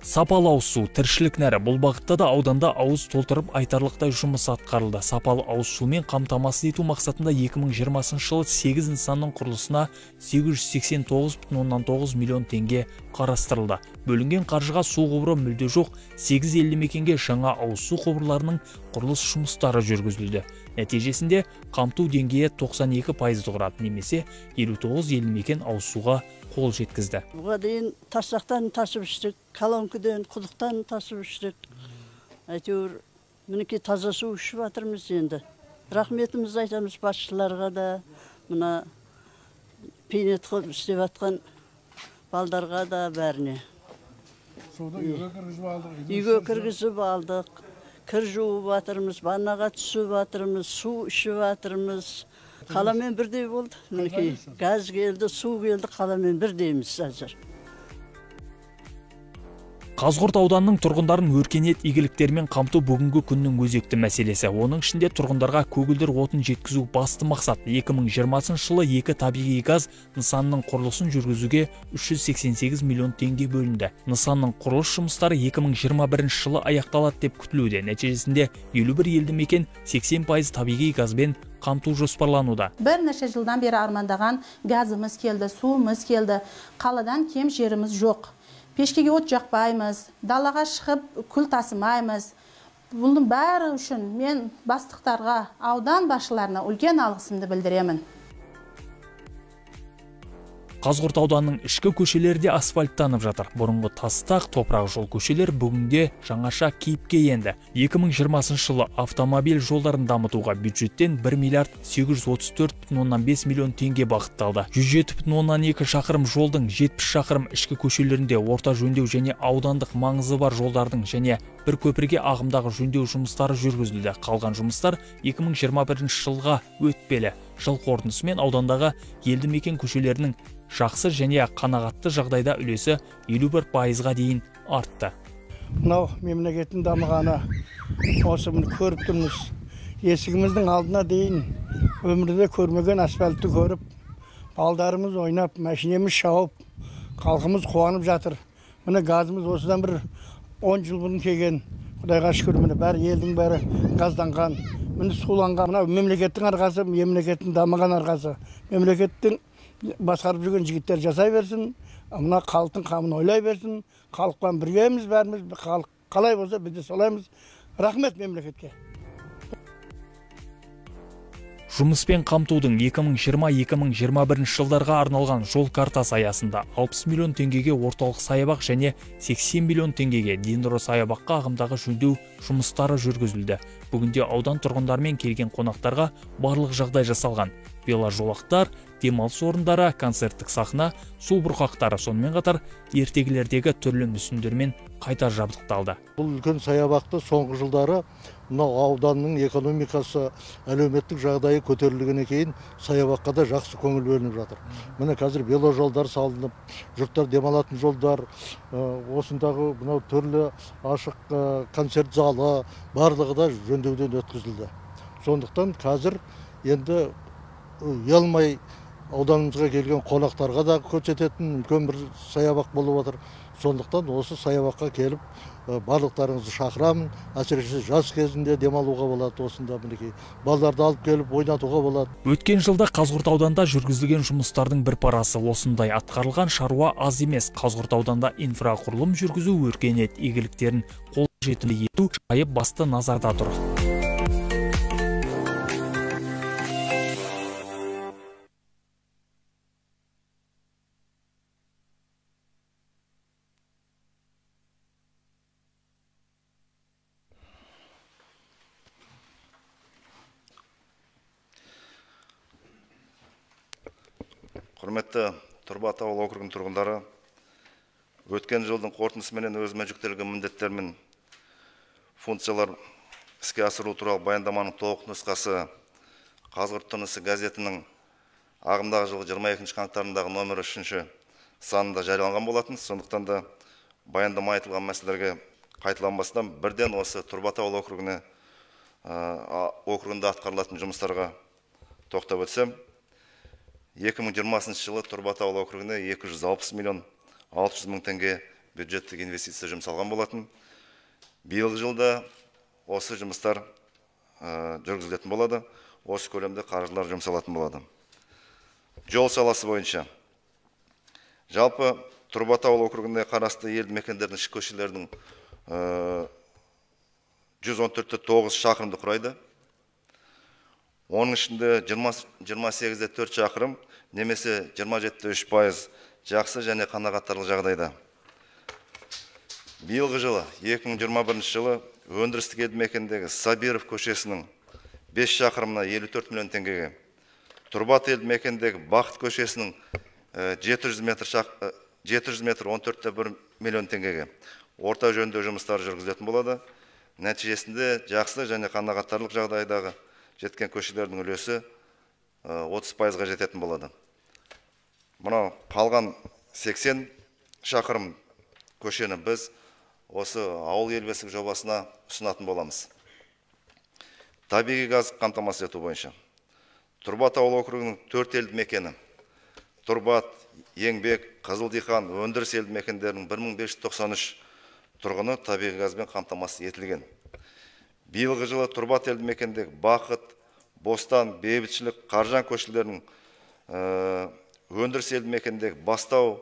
Сапалы ауыз су, тіршілік нәрі. Бұл бағытта да ауданда ауыз толтырып айтарлықтай жұмыс атқарылды. Сапалы ауыз сумен қамтамасыз ету мақсатында 2020 жылы 8 нысанның құрылысына 889,9 миллион теңге қарастырылды. Бөлінген қаржыға су құбыры мүлде жоқ 8 елді мекенге жаңа ауыз су құбырларының құрылыс жұмыстары жүргізілді. Нәтижесінде қамту деңгейі 92%-ды құрады, немесе 59 елді мекен ауыз суға қол жеткізді. Бұға дейін тасжақтан тасып іштік, колонкіден, құдықтан тасып іштік. Әйтеуір, мінеке таза су ішіп жатырмыз енді. Рахметімізді айтамыз басшыларға да, мына пейнет қылып істеп жатқан балдарға да бәріне. Үйге кіргізіп алдық, кір жуып жатырмыз, ваннаға түсіп жатырмыз, су ішіп жатырмыз. Қаламен бірдей болды. Мінекей газ келді, су келді, қаламен бірдейміз әзір. Қазығұрт ауданының тұрғындарын өркениет игіліктерімен қамту бүгінгі күннің өзекті мәселесі. Оның ішінде тұрғындарға көгілдір отын жеткізу басты мақсат. 2020 жылы 2 табиғи газ нысанының құрылысын жүргізуге 388 миллион теңге бөлінді. Нысанның құрылыс жұмыстары 2021 жылы аяқталады деп күтілуде. Нәтижесінде 51 елді мекен 80% табиғи газбен қамту жоспарлануда. Бірнеше жылдан бері армандаған газымыз келді, суымыз келді. Қаладан кем жеріміз жоқ. Пешкеге от жақпаймыз, далаға шығып күл тасымаймыз. Бұның бәрі үшін мен бастықтарға, аудан басшыларына үлкен алғысымды білдіремін. Қазығұрт ауданының ішкі көшелері де асфальттанып жатыр. Бұрынғы тастақ, топырақ жол көшелер бүгінде жаңаша кейіпке енді. 2020 жылы автомобиль жолдарын дамытуға бюджеттен 1 миллиард 834,5 миллион теңге бағытталды. 107,2 шақырым жолдың 70 шақырым ішкі көшелерінде орта жөндеу және аудандық маңызы бар жолдардың және бір көпірге ағымдағы жөндеу жұмыстары жүргізілді. Қалған жұмыстар 2021 жылға өтпелі. Жыл қорытындысымен аудандағы елді мекен көшелерінің жақсы және қанағатты жағдайда үлесі 51%-ға дейін артты. Мынау мемлекеттің дамығаны осы мұны көріп тұрмыз. Есігіміздің алдына дейін өмірде көрмеген асфальтты көріп, балдарымыз ойнап, машинеміз шауып, халқымыз қуанып жатыр. Міне газымыз осыдан бір 10 жыл бұрын келген. Құдайға шүкір, міне бәрі елдің бәрі газданған. Міне суланған. Мына мемлекеттің арқасы, мемлекеттің дамыған арқасы. Мемлекеттің басқарып жүрген жігіттер жасай берсін, мына халықтың қамын ойлай берсін. Халықпен біргеміз бәріміз, халық қалай болса біз де солаймыз. Рахмет мемлекетке. Жұмыспен қамтудың 2020-2021 жылдарға арналған жол картасы аясында 60 миллион теңгеге орталық саябақ және 80 миллион теңгеге Дендро саябаққа ағымдағы жөндеу жұмыстары жүргізілді. Бүгінде аудан тұрғындарымен келген қонақтарға барлық жағдай жасалған. Веложолақтар, демалыс орындары, концерттік сахна, су бұрқақтары, сонымен қатар ертегілердегі түрлі мүсіндермен қайта жабдықталды. Бұл үлкен саябақты соңғы жылдары мынау ауданның экономикасы, әлеуметтік жағдайы көтерілгеннен кейін саябаққа да жақсы көңіл бөлініп жатыр. Міне қазір веложолдар салынып, жұрттар демалатын жолдар, осындағы мынау түрлі ашық концерт залы барлығы да жөндеуден өткізілді. Сондықтан қазір енді ұялмай ауданымызға келген қонақтарға да көрсететін үлкен бір саябақ болып отыр. Сондықтан осы саябаққа келіп барлықтарыңызды шақырамын. Әсіресе жаз кезінде демалуға болады осында, мінекей балаларды алып келіп ойнатуға болады. Өткен жылда Қазығұрт ауданда жүргізілген жұмыстардың бір парасы осындай. Атқарылған шаруа аз емес. Қазығұрт ауданда инфрақұрылым жүргізу, өркениет игіліктерін қолжетімді ету жайы басты назарда тұр. Құрметті Тұрбат ауыл округінің тұрғындары, өткен жылдың қорытындысымен өзіме жүктелген міндеттер мен функциялар іске асыру туралы баяндаманың толық нұсқасы Қазығұрт тынысы газетінің ағымдағы жылы 22 қаңтарындағы номері 3 санында жарияланған болатын. Сондықтан да баяндама айтылған мәселелерге қайталанбастан бірден осы Тұрбат ауыл округінде атқарылатын жұмыстарға тоқтап өтсем, 2020 жылы Тұрбат ауыл округіне 260 миллион 600 мың теңге бюджеттік инвестиция жұмсалған болатын. Биылғы жылда осы жұмыстар жүргізілетін болады. Осы көлемде қаржылар жұмсалатын болады. Жол саласы бойынша жалпы Тұрбат ауыл округіне қарасты елді мекендердің ішкі көшелердің 114,9 шақырымды құрайды. Оның ішінде 28-де 4 шақырым, немесе 27,3% жақсы және қанағаттарлы жағдайда. Биылғы жылы, 2021 жылы өндірістік елді мекендегі Сабиров көшесінің 5 шақырымына 54 миллион теңгеге, Тұрбат елді мекендегі Бақыт көшесінің 700 метр 14,1 миллион теңгеге орта жөндеу жұмыстары жүргізілетін болады. Нәтижесінде жақсы және қанағаттарлық жағдайдағы жеткен көшелердің үлесі 30%-ға жететін болады. Мұна қалған 80 шақырым көшені біз осы ауыл ел бесік жобасына ұсынатын боламыз. Табиғи газ қамтамасыз ету бойынша Тұрбат ауыл округінің 4 елді мекені Тұрбат, Еңбек, Қызылдихан, Өндіріс елді мекендерінің 1593 тұрғыны табиғи газбен қамтамасыз етілген. Биылғы жылы Тұрбат елді мекендегі Бақыт, Бостан, Бейбітшілік, Қаржан көшелерінің Өндіріс елді мекендегі Бастау,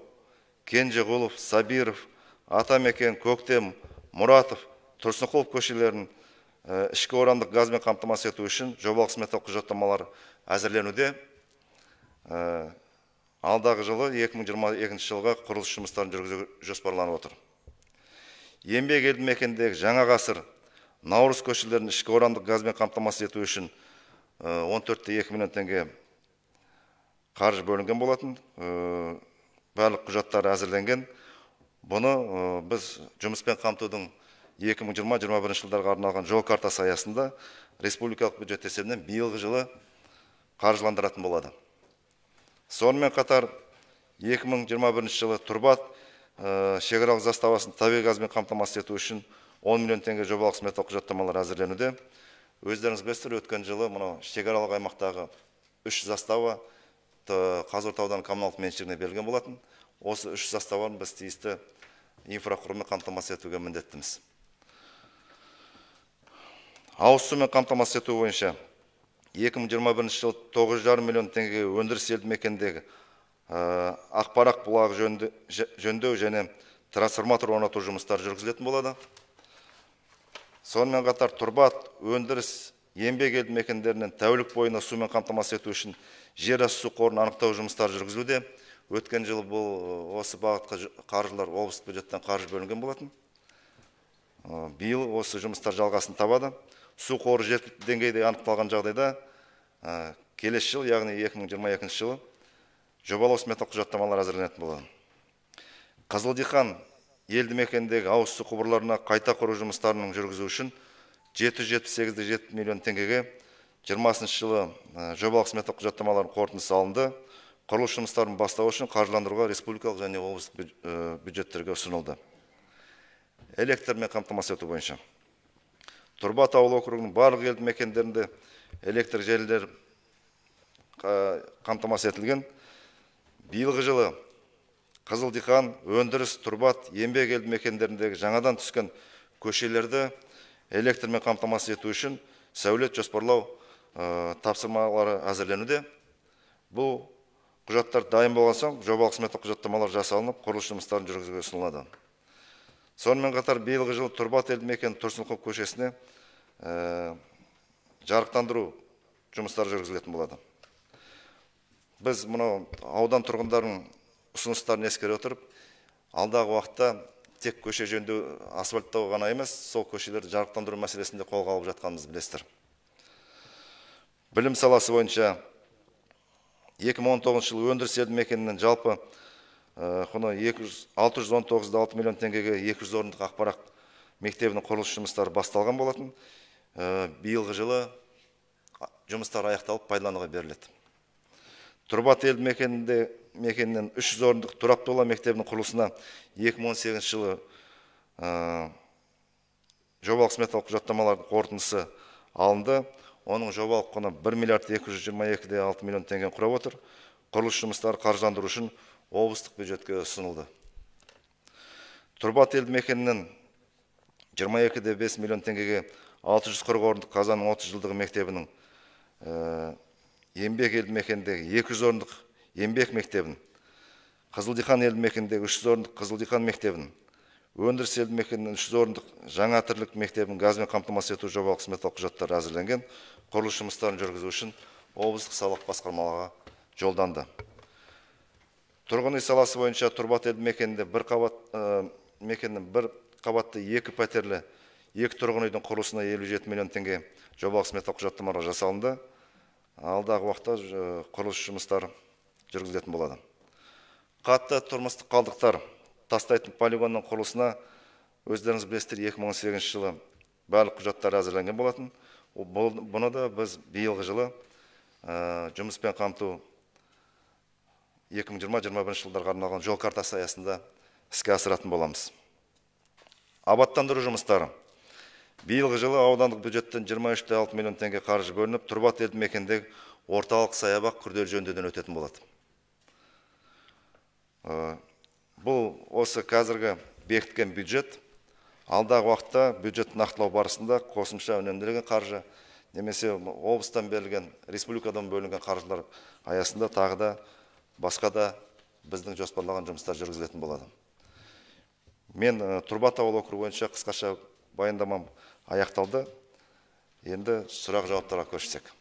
Кенжеғұлов, Сабиров, Атамекен, Көктем, Мұратов, Тұрсынқұлов көшелерінің ішкі орандық газбен қамтамасыз ету үшін жобалық сметалық құжаттамалар әзірленуде. Алдағы жылы 2022 жылға құрылыс жұмыстарын жүргізу жоспарланып отыр. Еңбек елді мекендегі Жаңа ғасыр, Наурыз көшелерінің ішкі орандық газбен қамтамасыз ету үшін 14,2 миллион теңге қаржы бөлінген болатын. Барлық құжаттар әзірленген. Бұны біз жұмыспен қамтудың 2020-2021 жылдарға арналған жол картасы аясында республикалық бюджет есебінен биылғы жылы қаржыландыратын болады. Сонымен қатар 2021 жылы Тұрбат шекаралық заставасын табиғи газбен қамтамасыз ету үшін 10 миллион теңге жобалық сметалық құжаттамалар әзірленуде. Өздеріңіз білесіздер, өткен жылы мынау шекаралық аймақтағы 3 застава Қазығұрт ауданы коммуналдық меншігіне берілген болатын. Осы 3 заставаны біз тиісті инфрақұрылыммен қамтамасыз етуге міндеттіміз. Ауыз сумен қамтамасыз ету бойынша 2021 жылы 9,5 миллион теңгеге өндіріс елді мекендегі Ақпарақ бұлағы жөндеу және трансформатор орнату жұмыстары жүргізілетін болады. Сонымен қатар Тұрбат, Өндіріс, Еңбек елді мекендерінен тәулік бойына сумен қамтамасыз ету үшін жер асты су қорын анықтау жұмыстары жүргізілуде. Өткен жылы бұл осы бағытқа қаржылар облыстық бюджеттен қаржы бөлінген болатын. Биыл осы жұмыстар жалғасын табады. Су қоры жеткілікті деңгейде анықталған жағдайда келесі жыл, яғни 2022 жылы жобалау сметалық құжаттамалар әзірленетін болады. Қызылдихан елді мекендегі ауыз су құбырларына қайта құру жұмыстарының жүргізу үшін 778,7 миллион теңгеге 2020 жылы жобалық сметалық құжаттамалардың қорытындысы алынды. Құрылыс жұмыстарын бастау үшін қаржыландыруға республикалық және облыстық бюджеттерге ұсынылды. Электрмен қамтамасыз ету бойынша Тұрбат ауыл округінің барлық елді мекендерінде электр желілері қамтамасыз етілген. Биылғы жылы Қызылдихан, Өндіріс, Тұрбат, Еңбек елді мекендеріндегі жаңадан түскен көшелерді электрмен қамтамасыз ету үшін сәулет жоспарлау тапсырмалары әзірленуде. Бұл құжаттар дайын болған соң жобалық сметалық құжаттамалар жасалынып, құрылыс жұмыстарын жүргізуге ұсынылады. Сонымен қатар биылғы жылы Тұрбат елді мекені Тұрсынқұлов көшесіне жарықтандыру жұмыстары жүргізілетін болады. Біз мұны аудан тұрғындарының ұсыныстарын ескере отырып, алдағы уақытта тек көше жөндеу асфальттау ғана емес, сол көшелерді жарықтандыру мәселесінде қолға алып жатқанымызды білесіздер. Білім саласы бойынша 2019 жылы өндіріс елді мекенінің жалпы құны 619,6 миллион теңгеге 200 орындық Ақпарақ мектебінің құрылыс жұмыстары басталған болатын. Биылғы жылы жұмыстар аяқталып пайдалануға беріледі. Тұрбат елді мекенінен 300 орындық тұрақты аула мектебінің құрылысына 2018 жылы жобалық сметалық құжаттамалардың қорытындысы алынды. Оның жобалық құны 1 миллиард 222,6 миллион теңге құрап отыр. Құрылыс жұмыстары қаржыландыру үшін облыстық бюджетке ұсынылды. Тұрбат елді мекенінен 22,5 миллион теңгеге 640 орындық Қазанның 30 жылдығы мектебінің, Еңбек елді мекеніндегі 200 орындық Еңбек мектебін, Қызылдихан елді мекеніндегі 300 орындық Қызылдихан мектебін, Өндіріс елді мекенінің 300 орындық Жаңа тірлік мектебін газбен қамтамасыз ету жобалық сметалық құжаттары әзірленген. Құрылыс жұмыстарын жүргізу үшін облыстық салық басқармаларға жолданды. Тұрғын үй саласы бойынша Тұрбат елді мекенінде бір қабатты 2 пәтерлі 2 тұрғын үйдің құрылысына 57 миллион теңге жобалық сметалық құжаттамалар жасалынды. Алдағы уақытта құрылыс жұмыстары жүргізілетін болады. Қатты тұрмыстық қалдықтар тастайтын полигонның құрылысына өздеріңіз білесіздер 2018 жылы барлық құжаттар әзірленген болатын. Бұны да біз биылғы жылы жұмыспен қамту 2020-2021 жылдарға арналған жол картасы аясында іске асыратын боламыз. Абаттандыру жұмыстары. Биылғы жылы аудандық бюджеттен 23,6 миллион теңге қаржы бөлініп, Тұрбат елді мекеніндегі орталық саябақ күрделі жөндеуден өтетін болады. Бұл осы қазіргі бекіткен бюджет. Алдағы уақытта бюджет нақтылау барысында қосымша үнемделген қаржы немесе облыстан берілген, республикадан бөлінген қаржылар аясында тағы да басқа да біздің жоспарлаған жұмыстар жүргізілетін болады. Мен Тұрбат ауыл округі бойынша қысқаша баяндамам аяқталды. Енді сұрақ жауаптарға көшсек.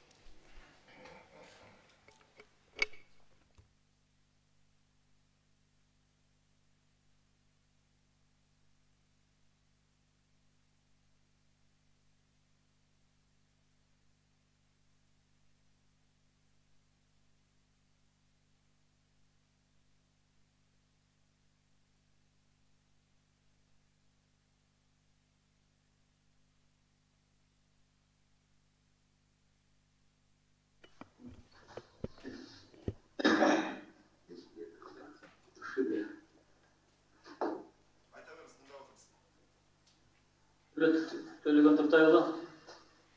Төлеген Тұртайұлы,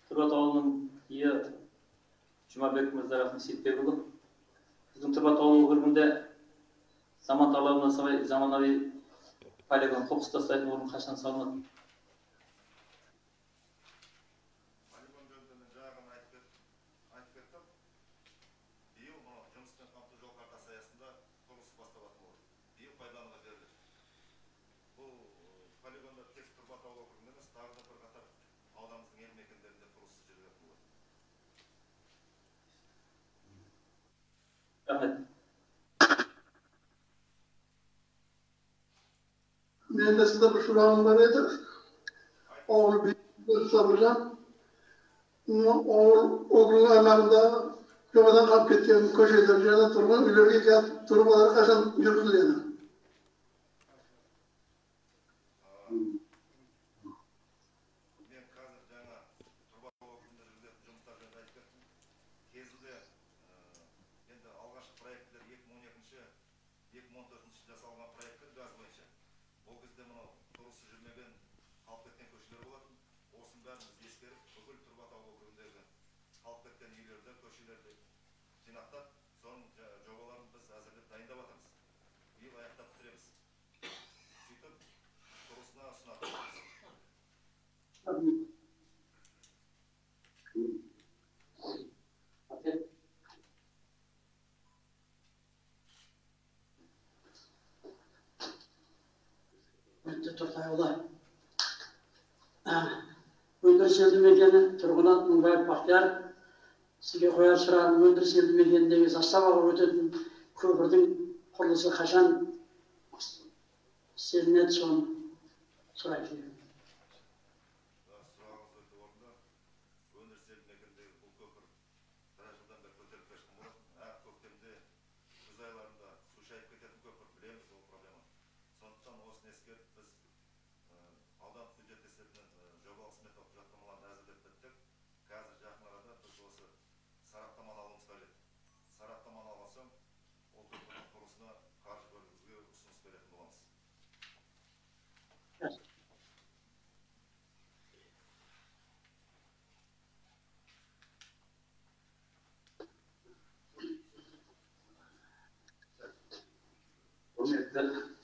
Тұрбат ауылының ие Жұмабек Мырзарахым Сейітбекұлы. Біздің Тұрбат ауыл округінде заман талабына сай заманауи полигон қоқыс тастайтын орын қашан салынады? Мен de size bir şuramın var edi. Oğul bir soracağım. Oğul oğlunun anlamında yobadan kap ketken köşeler yerine turma, ülke gelip turmalar kaçan yürütülüyor. Тұртайұлы. Өндіріс елді мекені тұрғынат Мыңбаев Бақтияр. Сізге қояр сұрағым, өндіріс елді мекеніндегі заставаға өтетін көпірдің құрылысы қашан істелінеді, соны сұрайын.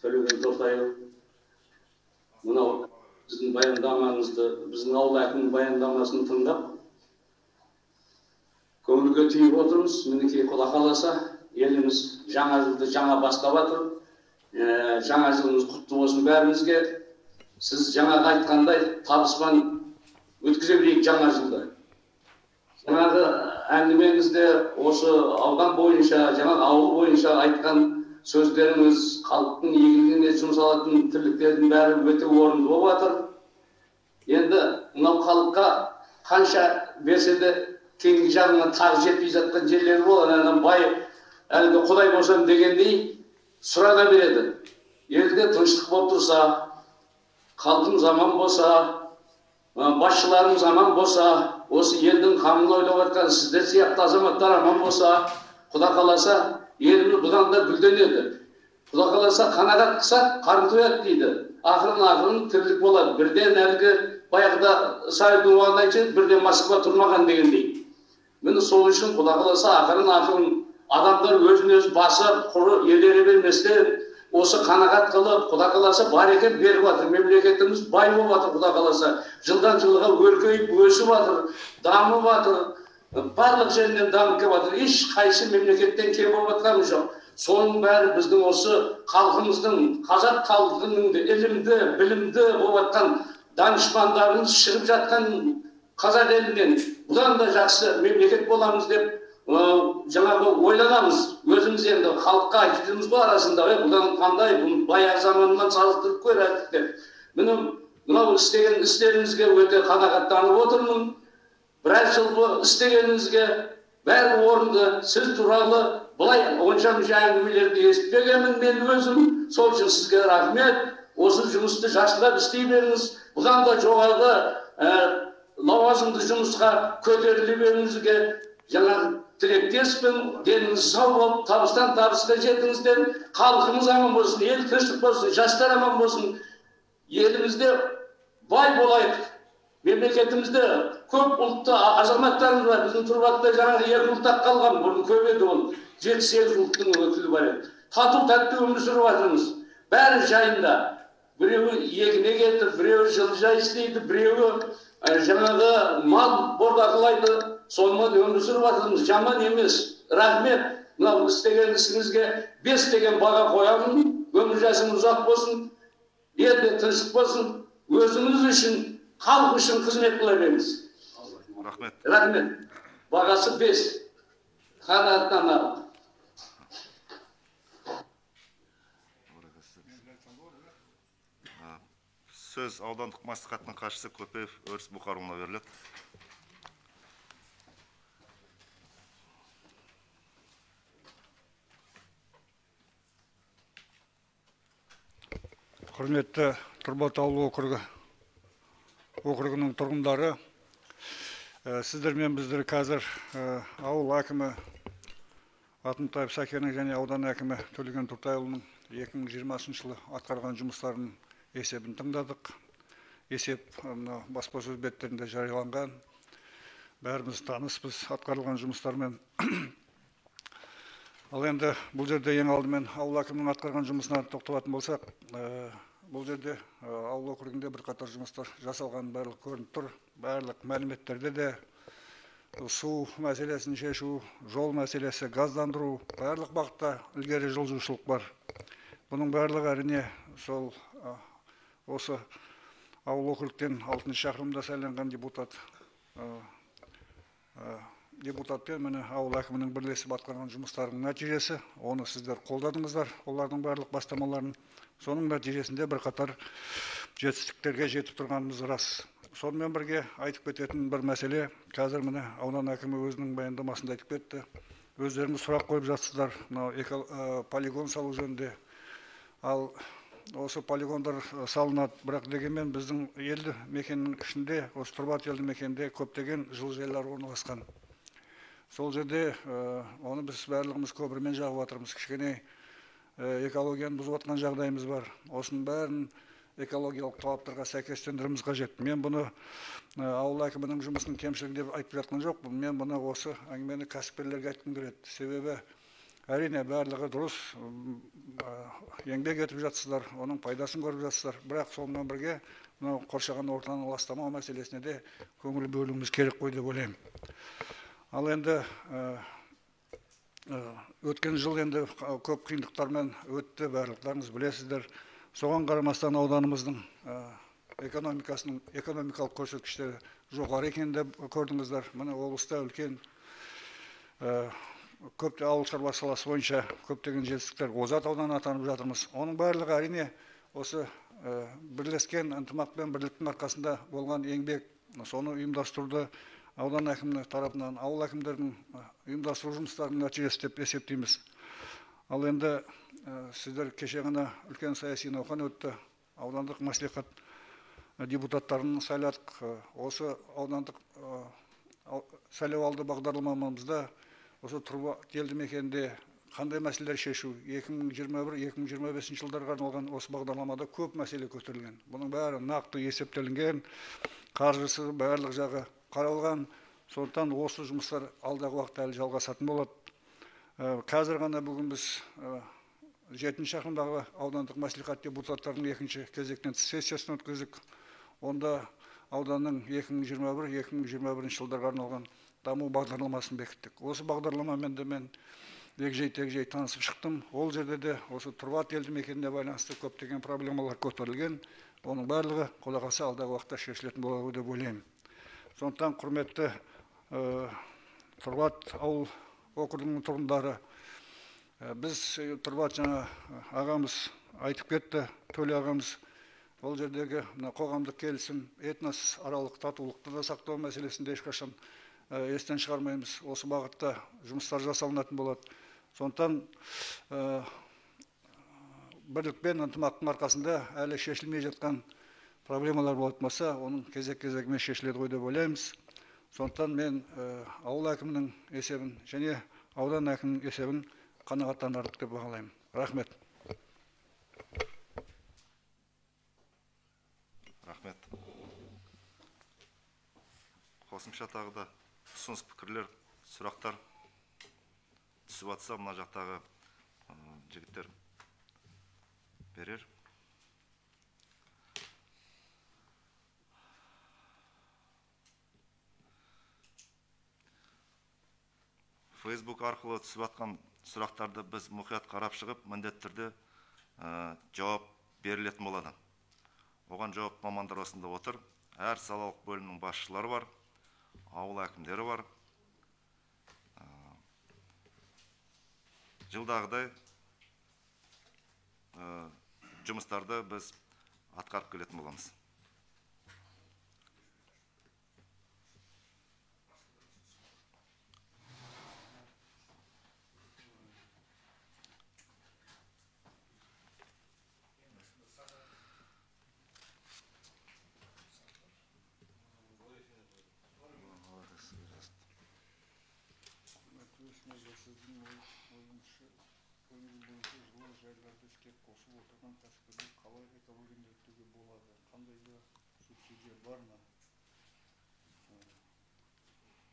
Төлеген Тұртайұлы, мынау біздің баяндамаңызды, біздің ауыл әкімінің баяндамасын тыңдап, көңілге түйіп отырмыз. Мінекей Құда қаласа, еліміз жаңа жылды жаңа бастап жатыр. Жаңа жылымыз құтты болсын бәрімізге. Сіз жаңа айтқандай табыспен өткізе білейік жаңа жылды. Жаңағы әңгімеңізде осы аудан бойынша, жаңағы ауыл бойынша айтқан сөздеріңіз, халықтың игілігіне жұмсалатын тірліктердің бәрі өте орынды болып жатыр. Енді мынау халыққа қанша берсе де кейінгі жағынан тағы жетпей жатқан жерлері болады. Ана бай әлгі құдай болсам дегендей сұрана береді. Елде тыныштық болып тұрса, халқымыз аман болса, басшыларымыз аман болса, осы елдің қамын ойлап жатқан сіздер сияқты азаматтар аман болса, Құда қаласа, еліміз бұдан да гүлденеді. Құда қаласа, қанағат қылсақ, қарын тояды дейді. Ақырын тірлік болады. Бірден әлгі баяғыда Сайдың оғанын айтшы, бірден Москва тұрмаған дегендей. Міне сол үшін Құда қаласа, ақырын адамдар өзін-өз басып, құры елері берместен, осы қанағат қылып, Құда қаласа барекет беріп жатыр. Мемлекетіміз бай болып жатыр, Құда қаласа. Жылдан жылға өркейіп, өсіп жатыр, дамып жатыр. Барлық жерінен дамып келіп жатыр. Еш қайсы мемлекеттен кем болып жатқаны жоқ. Соның бәрі біздің осы халқымыздың, қазақ халқының ілімді, білімді болып жатқан данышпандарымыз шығып жатқан қазақ елінен бұдан да жақсы мемлекет боламыз деп жаңағы ойланамыз. Өзіміз енді халыққа айтып жүрміз ғой арасында, бұдан қандай, баяғы заманынан салыстырып көрдік деп. Мынау істеген істеріңізге өте қанағаттанып отырмын. Біраз жыл істегеніңізге бәрі орынды. Сіз туралы бұлай онша-мұнша әңгімелерді естімегенмін мен өзім. Сол үшін сізге рахмет. Осы жұмысты жақсылап істей беріңіз. Бұдан да жоғарғы лауазымды жұмысқа көтеріле беріңізге жаңағы тілектеспін. Деніңіз сау болып, табыстан табысқа жетіңіздер. Халқымыз аман болсын, ел тыныштық болсын, жастар аман болсын. Елімізде бай болайық. Мемлекетімізде көп ұлтты азаматтарымыз бар. Біздің Тұрбатта жаңағы 2 ұлттақ қалған, бұрын көп еді ол. 7-8 ұлттың өкілі бар еді. Тату-тәтті өмір сүріп жатырмыз. Бәрі жайында. Біреуі егіне кетіп, біреуі жылыжай істейді, біреуі жаңағы мал бордақылайды. Сонымен өмір сүріп жатырмыз. Жаман емес. Рахмет. Мынау істеген ісіңізге 5 деген баға қоямын. Өмір жасыңыз ұзақ болсын. Елде тыныштық болсын. Өзіңіз үшін, халық үшін қызмет қыла беріңіз. Рахмет. Рахмет. Бағасы 5. Қанағаттанады. Сөз аудандық мәслихаттың хатшысы Көпеев Өріс Бұқарұлына беріледі. Құрметті Тұрбат ауылы округінің тұрғындары, сіздермен біздер қазір ауыл әкімі Атымтаев Сәкеннің және аудан әкімі Төлеген Тұртайұлының 2020 жылы атқарған жұмыстарын есебін тыңдадық. Есеп баспасөз беттерінде жарияланған. Бәріміз таныспыз атқарылған жұмыстармен. Ал енді бұл жерде ең алдымен ауыл әкімінің атқарған жұмысына тоқталатын болсақ, бұл жерде ауыл округінде бірқатар жұмыстар жасалған барлық көрініп тұр. Барлық мәліметтерде де су мәселесін шешу, жол мәселесі, газдандыру, барлық бағытта ілгері жылжушылық бар. Бұның барлығы әрине сол осы ауыл округтен 6 шақырымда сайланған депутатпен міне ауыл әкімінің бірлесіп атқарған жұмыстарының нәтижесі. Оны сіздер қолдадыңыздар, олардың барлық бастамаларын. Соның нәтижесінде бірқатар жетістіктерге жетіп тұрғанымыз рас. Сонымен бірге айтып кететін бір мәселе, қазір міне аудан әкімі өзінің баяндамасында айтып кетті. Өздеріңіз сұрақ қойып жатсыздар, полигон салу жөнінде. Ал осы полигондар салынады, бірақ дегенмен біздің елді мекеннің ішінде, осы Тұрбат елді мекенде көптеген жылыжайлар орналасқан. Сол жерде оны біз барлығымыз көпірмен жағып жатырмыз. Кішкене экологияны бұзып жатқан жағдайымыз бар. Осының бәрін экологиялық талаптарға сәйкестендіруіміз қажет. Мен бұны ауыл әкімінің жұмысының кемшілігі деп айтып жатқан жоқпын. Мен бұны осы әңгімені кәсіпкерлерге айтқым келеді. Себебі әрине барлығы дұрыс, еңбек етіп жатсыздар, оның пайдасын көріп жатсыздар. Бірақ сонымен бірге қоршаған ортаны ластамау мәселесіне де көңіл бөлуіміз керек қой деп ойлаймын. Ал енді өткен жыл енді көп қиындықтармен өтті, барлықтарыңыз білесіздер. Соған қарамастан ауданымыздың экономикалық көрсеткіштері жоғары екенін де көрдіңіздер. Міне облыста үлкен көп ауыл шаруашылығы саласы бойынша көптеген жетістіктер озат ауданы атанып жатырмыз. Оның барлығы әрине осы бірлескен ынтымақ пен бірліктің арқасында болған еңбек, соны ұйымдастыруды аудан әкімінің тарапынан ауыл әкімдердің ұйымдастыру жұмыстарының нәтижесі деп есептейміз. Ал енді сіздер кеше ғана үлкен саяси науқан өтті. Аудандық мәслихат депутаттарын сайладық. Осы аудандық сайлауалды бағдарламамызда осы Тұрбат елді мекенінде қандай мәселелер шешу, 2021-2025 жылдарға арналған осы бағдарламада көп мәселе көтерілген. Бұның бәрі нақты есептелінген, қаржысы барлық жағы қаралған. Сондықтан осы жұмыстар алдағы уақытта әлі жалғасатын болады. Қазір ғана бүгін біз 7 шақырымдағы аудандық мәслихат депутаттарының екінші кезектен сессиясын өткіздік. Онда ауданның 2021-2021 жылдарға арналған даму бағдарламасын бекіттік. Осы бағдарламамен де мен егжей-тегжей танысып шықтым. Ол жерде де осы Тұрбат елді мекеніне байланысты көптеген проблемалар көтерілген. Оның барлығы Құдай қаласа алдағы уақытта шешілетін болады деп ойлаймын. Сондықтан құрметті Тұрбат ауыл округінің тұрғындары, біз Тұрбат жаңа ағамыз айтып кетті, Төле ағамыз, ол жердегі қоғамдық келісім, этнос аралық татулықты да сақтау мәселесінде ешқашан естен шығармаймыз. Осы бағытта жұмыстар жасалынатын болады. Сондықтан бірлік пен ынтымақтың арқасында әлі шешілмей жатқан проблемалар болатын болса, оның кезек-кезегімен шешіледі ғой деп ойлаймыз. Сондықтан мен ауыл әкімінің есебін және аудан әкімінің есебін қанағаттандырдық деп бағалаймын. Рахмет. Рахмет. Қосымша тағы да ұсыныс пікірлер, сұрақтар түсіп жатса, мына жақтағы жігіттер берер. Facebook арқылы түсіп жатқан сұрақтарды біз мұқият қарап шығып, міндетті түрде жауап берілетін болады. Оған жауап мамандар осында отыр. Әр салалық бөлімнің басшылары бар, ауыл әкімдері бар. Жылдағыдай жұмыстарды біз атқарып келетін боламыз. Жайларды іске қосып отырған кәсіпкерлер қалай экологияны реттеуге болады? Қандай да субсидия бар ма?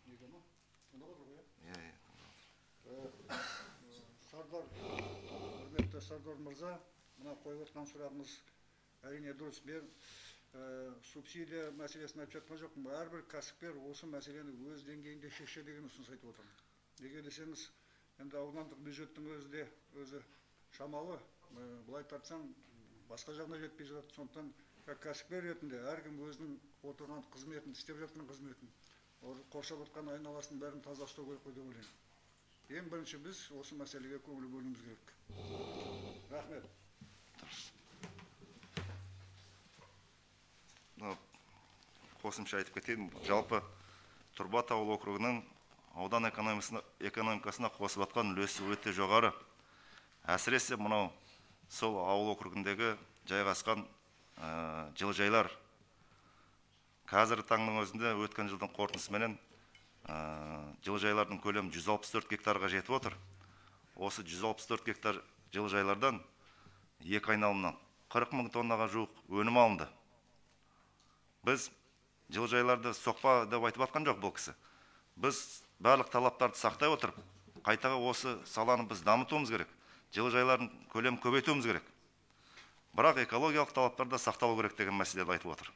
Неге ма? Тыңдап отыр ғой, иә? Сардар, құрметті Сардар мырза, мына қойып отқан сұрағымыз әрине дұрыс. Мен субсидия мәселесін айтып жатқан жоқпын. Әрбір кәсіпкер осы мәселені өз деңгейінде шеше деген ұсыныс айтып отырмын. Неге десеңіз, енді аудандық бюджеттің өзі шамалы, бұлай тартсаң, басқа жағына жетпей жатыр. Сондықтан кәсіпкер ретінде әркім өзінің отырған қызметін, істеп жатқан қызметін, қоршап отқан айналасын бәрін таза ұстау керек қой деп ойлаймын. Ең бірінші біз осы мәселеге көңіл бөлуіміз керек. Рахмет. Қосымша айтып кетейін. Жалпы Тұрбат ауыл округінің аудан экономикасына қосып жатқан үлесі өте жоғары. Әсіресе мынау сол ауыл округіндегі жайғасқан жылыжайлар. Қазіргі таңның өзінде өткен жылдың қорытындысыменен жылыжайлардың көлемі 164 гектарға жетіп отыр. Осы 164 гектар жылыжайлардан екі айналымнан 40 мың тоннаға жуық өнім алынды. Біз жылыжайларды соқпа деп айтып жатқан жоқ бұл кісі. Біз барлық талаптарды сақтай отырып, қайтаға осы саланы біз дамытуымыз керек. Жылыжайлардың көлемін көбейтуіміз керек. Бірақ экологиялық талаптарда сақталу керек деген мәселелерді айтып отыр.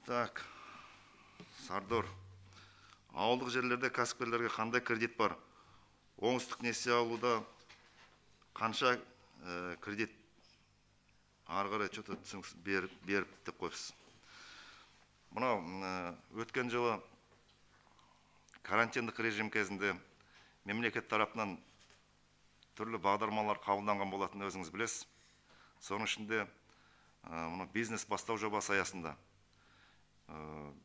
Так, Сардор, ауылдық жерлерде кәсіпкерлерге қандай кредит бар? Оңтүстік несие алуда қанша кредит арғыры беріп деп қойсыз. Мынау өткен жылы карантиндік режим кезінде мемлекет тарапынан түрлі бағдарламалар қабылданған болатын, өзіңіз білесіз. Соның ішінде бизнес бастау жобасы аясында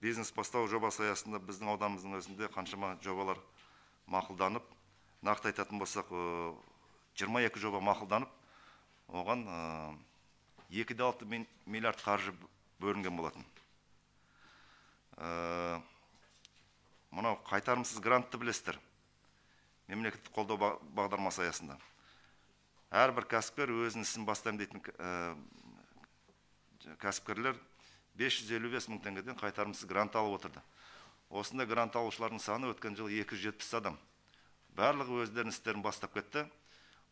біздің ауданымыздың өзінде қаншама жобалар мақұлданып, нақты айтатын болсақ, 22 жоба мақұлданып, оған 2,6 миллиард қаржы бөлінген болатын. Мынау қайтарымсыз грантты білесіздер, мемлекеттік қолдау бағдарламасы аясында. Әрбір кәсіпкер өзінің ісін бастаймын дейтін кәсіпкерлер 555 мың теңгеден қайтарымсыз грант алып отырды. Осында грант алушылардың саны өткен жылы 270 адам. Барлығы өздерінің істерін бастап кетті.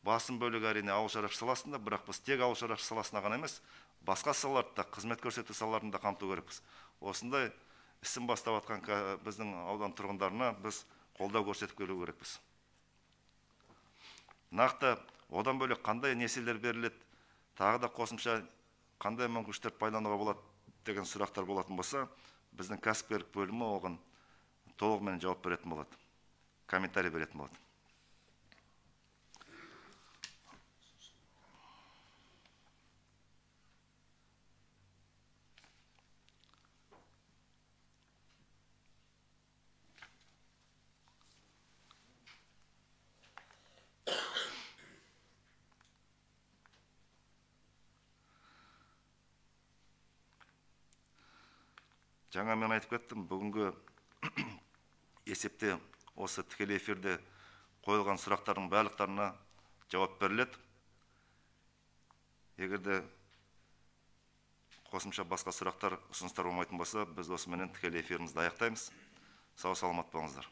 Басым бөлігі әрине ауыл шаруашылығы саласында, бірақ біз тек ауыл шаруашылығы саласына ғана емес, басқа салаларда, қызмет көрсету салаларында қамту керекпіз. Осындай ісін бастап атқан біздің аудан тұрғындарына біз қолдау көрсетіп келу керекпіз. Нақты одан бөлек қандай несиелер беріледі, тағы да қосымша қандай мүмкіншіліктер пайдалануға болады деген сұрақтар болатын болса, біздің кәсіпкерлік бөлімі оған толығымен жауап беретін болады, комментарий беретін болады. Жаңа мен айтып кеттім, бүгінгі есепте осы тікелей эфирде қойылған сұрақтардың барлықтарына жауап беріледі. Егерде қосымша басқа сұрақтар, ұсыныстар болмайтын болса, біз осыменен тікелей эфирімізді аяқтаймыз. Сау саламат болыңыздар.